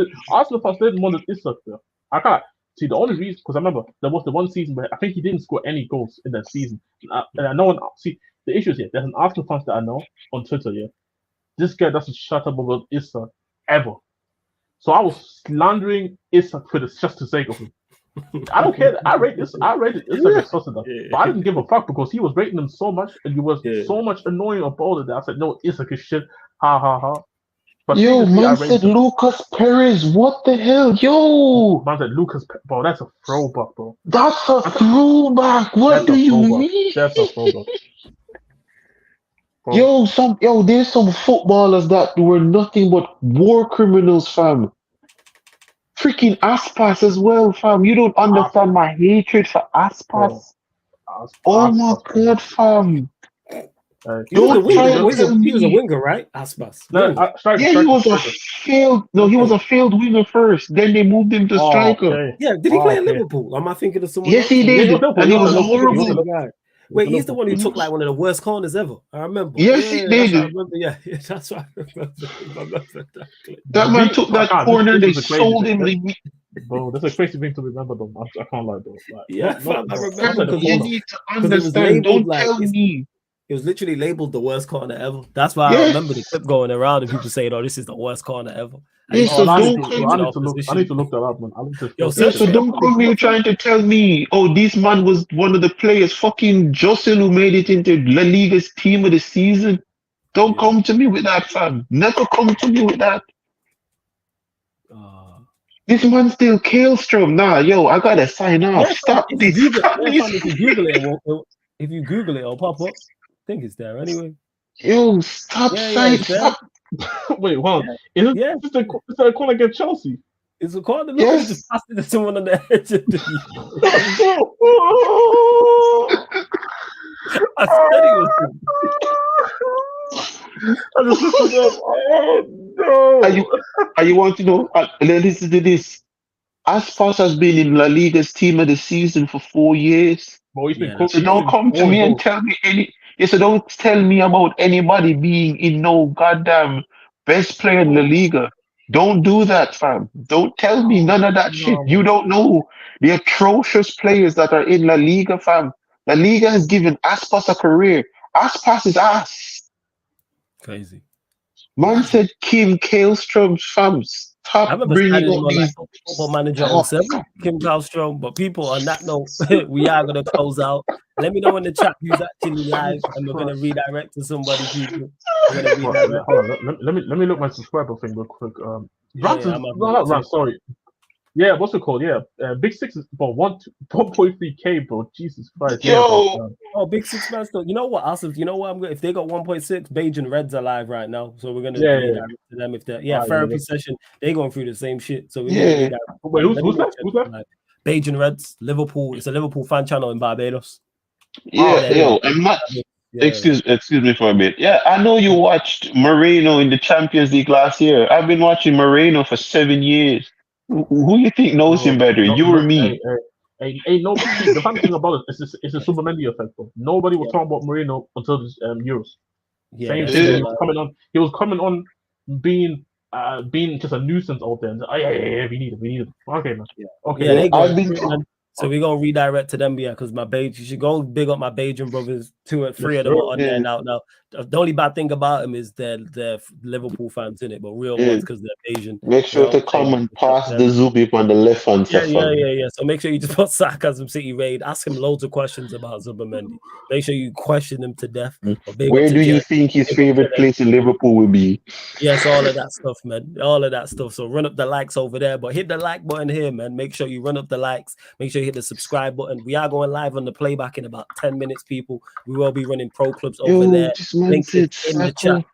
didn't want Isak there. I can't see the only reason because I remember there was the one season where I think he didn't score any goals in that season. And I know see the issue is here. There's an Arsenal fans that I know on Twitter. Yeah, this guy doesn't shut up about Isak ever. So I was slandering Isak for this just to sake of him. I don't care. I rated Isak as Sociedad, but I didn't give a fuck because he was rating him so much and he was so much annoying about it that I said, no, Isak is shit. Ha ha ha. But Yo, man said Lucas Perez. What the hell? Yo! Man said Lucas, bro, that's a throwback, bro. That's a throwback. What do you mean? That's a throwback. There's some footballers that were nothing but war criminals, fam. Freaking Aspas as well, fam. You don't understand my hatred for Aspas. Oh my god, fam. He was a winger, right? Aspas. He was a failed winger first. Then they moved him to striker. Okay. Yeah, did he play at Liverpool? Am I thinking of someone? Yes, he did. And he was horrible. Wait, he's the one who took like one of the worst corners ever. I remember. Yes, he did. That's what I remember. That man took that corner. They sold him. Bro, that's a crazy thing to remember, though. I can't lie, though. I remember. You need to understand. Don't tell me. It was literally labeled the worst corner ever. That's why I remember the clip going around and people saying, "Oh, this is the worst corner ever." I need to look that up, man. So don't come here trying to tell me, oh, this man was one of the players, fucking Justin, who made it into La Liga's team of the season. Don't come to me with that, fam. Never come to me with that. This man's still Kallstrom. Nah, yo, I gotta sign off. Stop this. If you Google it, it'll pop up. I think it's there anyway. Yo, stop saying stop. Wait, hold on. Is it a corner against Chelsea? It's a corner. Yes. Just passed it to someone on the edge of the I said he was. I just looked it up. Oh no! Are you want to know? Listen to this. Aspas has been in La Liga's team of the season for 4 years. So don't come to me and tell me so don't tell me about anybody being in no goddamn best player in La Liga. Don't do that, fam. Don't tell me none of that shit. You don't know the atrocious players that are in La Liga, fam. La Liga has given Aspas a career. Aspas is ass. Crazy. Man said Kim Kallstrom, fam. Stop bringing up these football manager 07, Kim Kallstrom. But people, on that note, we are gonna close out. Let me know in the chat who's actually live, and we're gonna redirect to somebody. People, let me look my subscriber thing real quick. Sorry. Yeah, what's it called? Yeah, Big Six is about 1.3K, bro. Jesus Christ. Yo, Big Six man still. You know what? Also, you know what? If they got 1.6, Beige and Reds are live right now, so we're gonna redirect to them. If they're therapy session, they going through the same shit. So we're Wait, who's that? Beige and Reds, Liverpool. It's a Liverpool fan channel in Barbados. I'm not. Excuse me for a bit. Yeah, I know you watched Moreno in the Champions League last year. I've been watching Moreno for 7 years. Who you think knows him better, you or me? Nobody. The funny thing about it is it's a Zubimendi effect, bro. Nobody was talking about Moreno until this Euros. Same thing. He was coming on being just a nuisance out there. And we need him. Okay, man. Okay. So we're gonna redirect to them, because my beige. You should go big up my Bajan brothers. 2 or 3 of them are on there now. The only bad thing about them is they're Liverpool fans in it, but real ones because they're Asian. Make sure to come and pass the Zubi on the left hand side. Yeah. So make sure you just put Sarcasm City Raid. Ask him loads of questions about Zubimendi. Make sure you question him to death. Where do you think his favorite place in Liverpool will be? Yes, all of that stuff, man. All of that stuff. So run up the likes over there, but hit the like button here, man. Make sure you run up the likes. Make sure you hit the subscribe button. We are going live on the playback in about 10 minutes, people. We will be running pro clubs over there. Link is in the chat.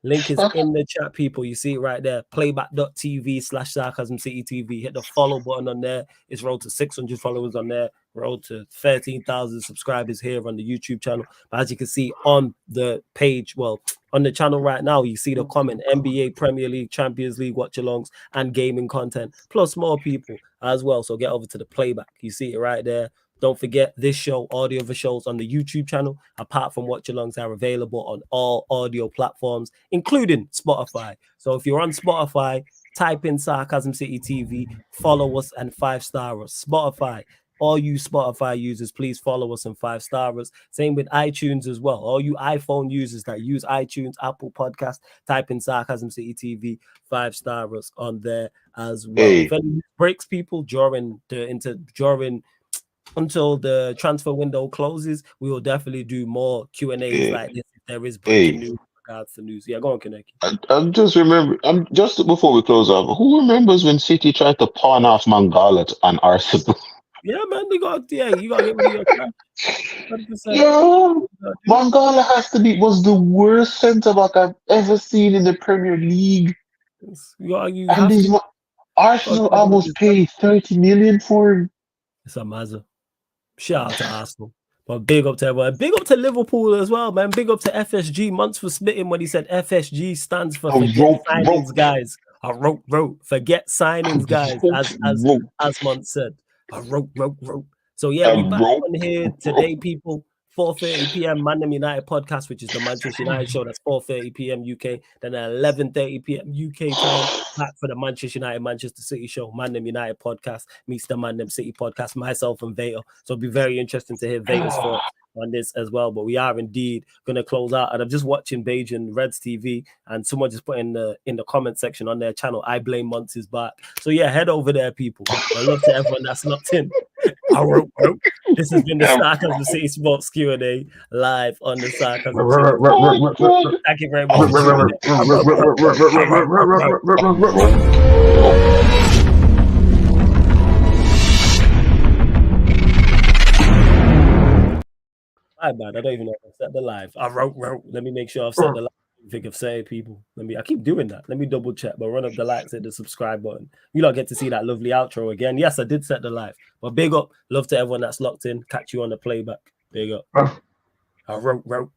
Link is in the chat, people. You see it right there. Playback.tv/Sarcasm City TV. Hit the follow button on there. It's road to 600 followers on there. Road to 13,000 subscribers here on the YouTube channel. But as you can see on the page, on the channel right now, you see the comment: NBA, Premier League, Champions League watch-alongs, and gaming content, plus more people as well. So get over to the playback. You see it right there. Don't forget this show, audio of the shows on the YouTube channel, apart from watch-alongs, are available on all audio platforms, including Spotify. So if you're on Spotify, type in Sarcasm City TV, follow us, and 5-star us. Spotify. All you Spotify users, please follow us and 5-star us. Same with iTunes as well. All you iPhone users that use iTunes, Apple Podcast, type in Sarcasm City TV, 5-star us on there as well. Hey. If any breaks people until the transfer window closes, we will definitely do more Q&As like this if there is breaking news in regards to news. Yeah, go on, Kaneki. I'm just before we close up, who remembers when City tried to pawn off Mangala and Arsenal? Yeah, man, you gotta get rid of your cash. 100%. Yo, Mangala was the worst centre back I've ever seen in the Premier League. Arsenal almost paid 30 million for him. It's a mazza. Shout out to Arsenal. But big up to everyone. Big up to Liverpool as well, man. Big up to FSG. Monts was splitting when he said FSG stands for forget signings, guys. I wrote. Forget signings, guys. As Monts said. I wrote. So yeah, we back on here today, people. 4:30 p.m. Man United podcast, which is the Manchester United show. That's 4:30 p.m. UK. Then at 11:30 p.m. UK time, back for the Manchester United Manchester City show. Man United podcast meets the Man City podcast. Myself and Vader. So it'll be very interesting to hear Vader's thoughts on this as well. But we are indeed going to close out. And I'm just watching Bajan Reds TV, and someone just put in the comment section on their channel, I blame Monts is back. So yeah, head over there, people. I love to everyone that's locked in. This has been the Sarcasm City Sports Q&A live on the Sarcasm City. Thank you very much. My bad. I don't even know if I've set the live. I wrote. Let me make sure I've set the live. Think of say people. I keep doing that. Let me double check, but run up the likes, hit the subscribe button. You don't get to see that lovely outro again. Yes, I did set the live. But big up. Love to everyone that's locked in. Catch you on the playback. Big up. I wrote.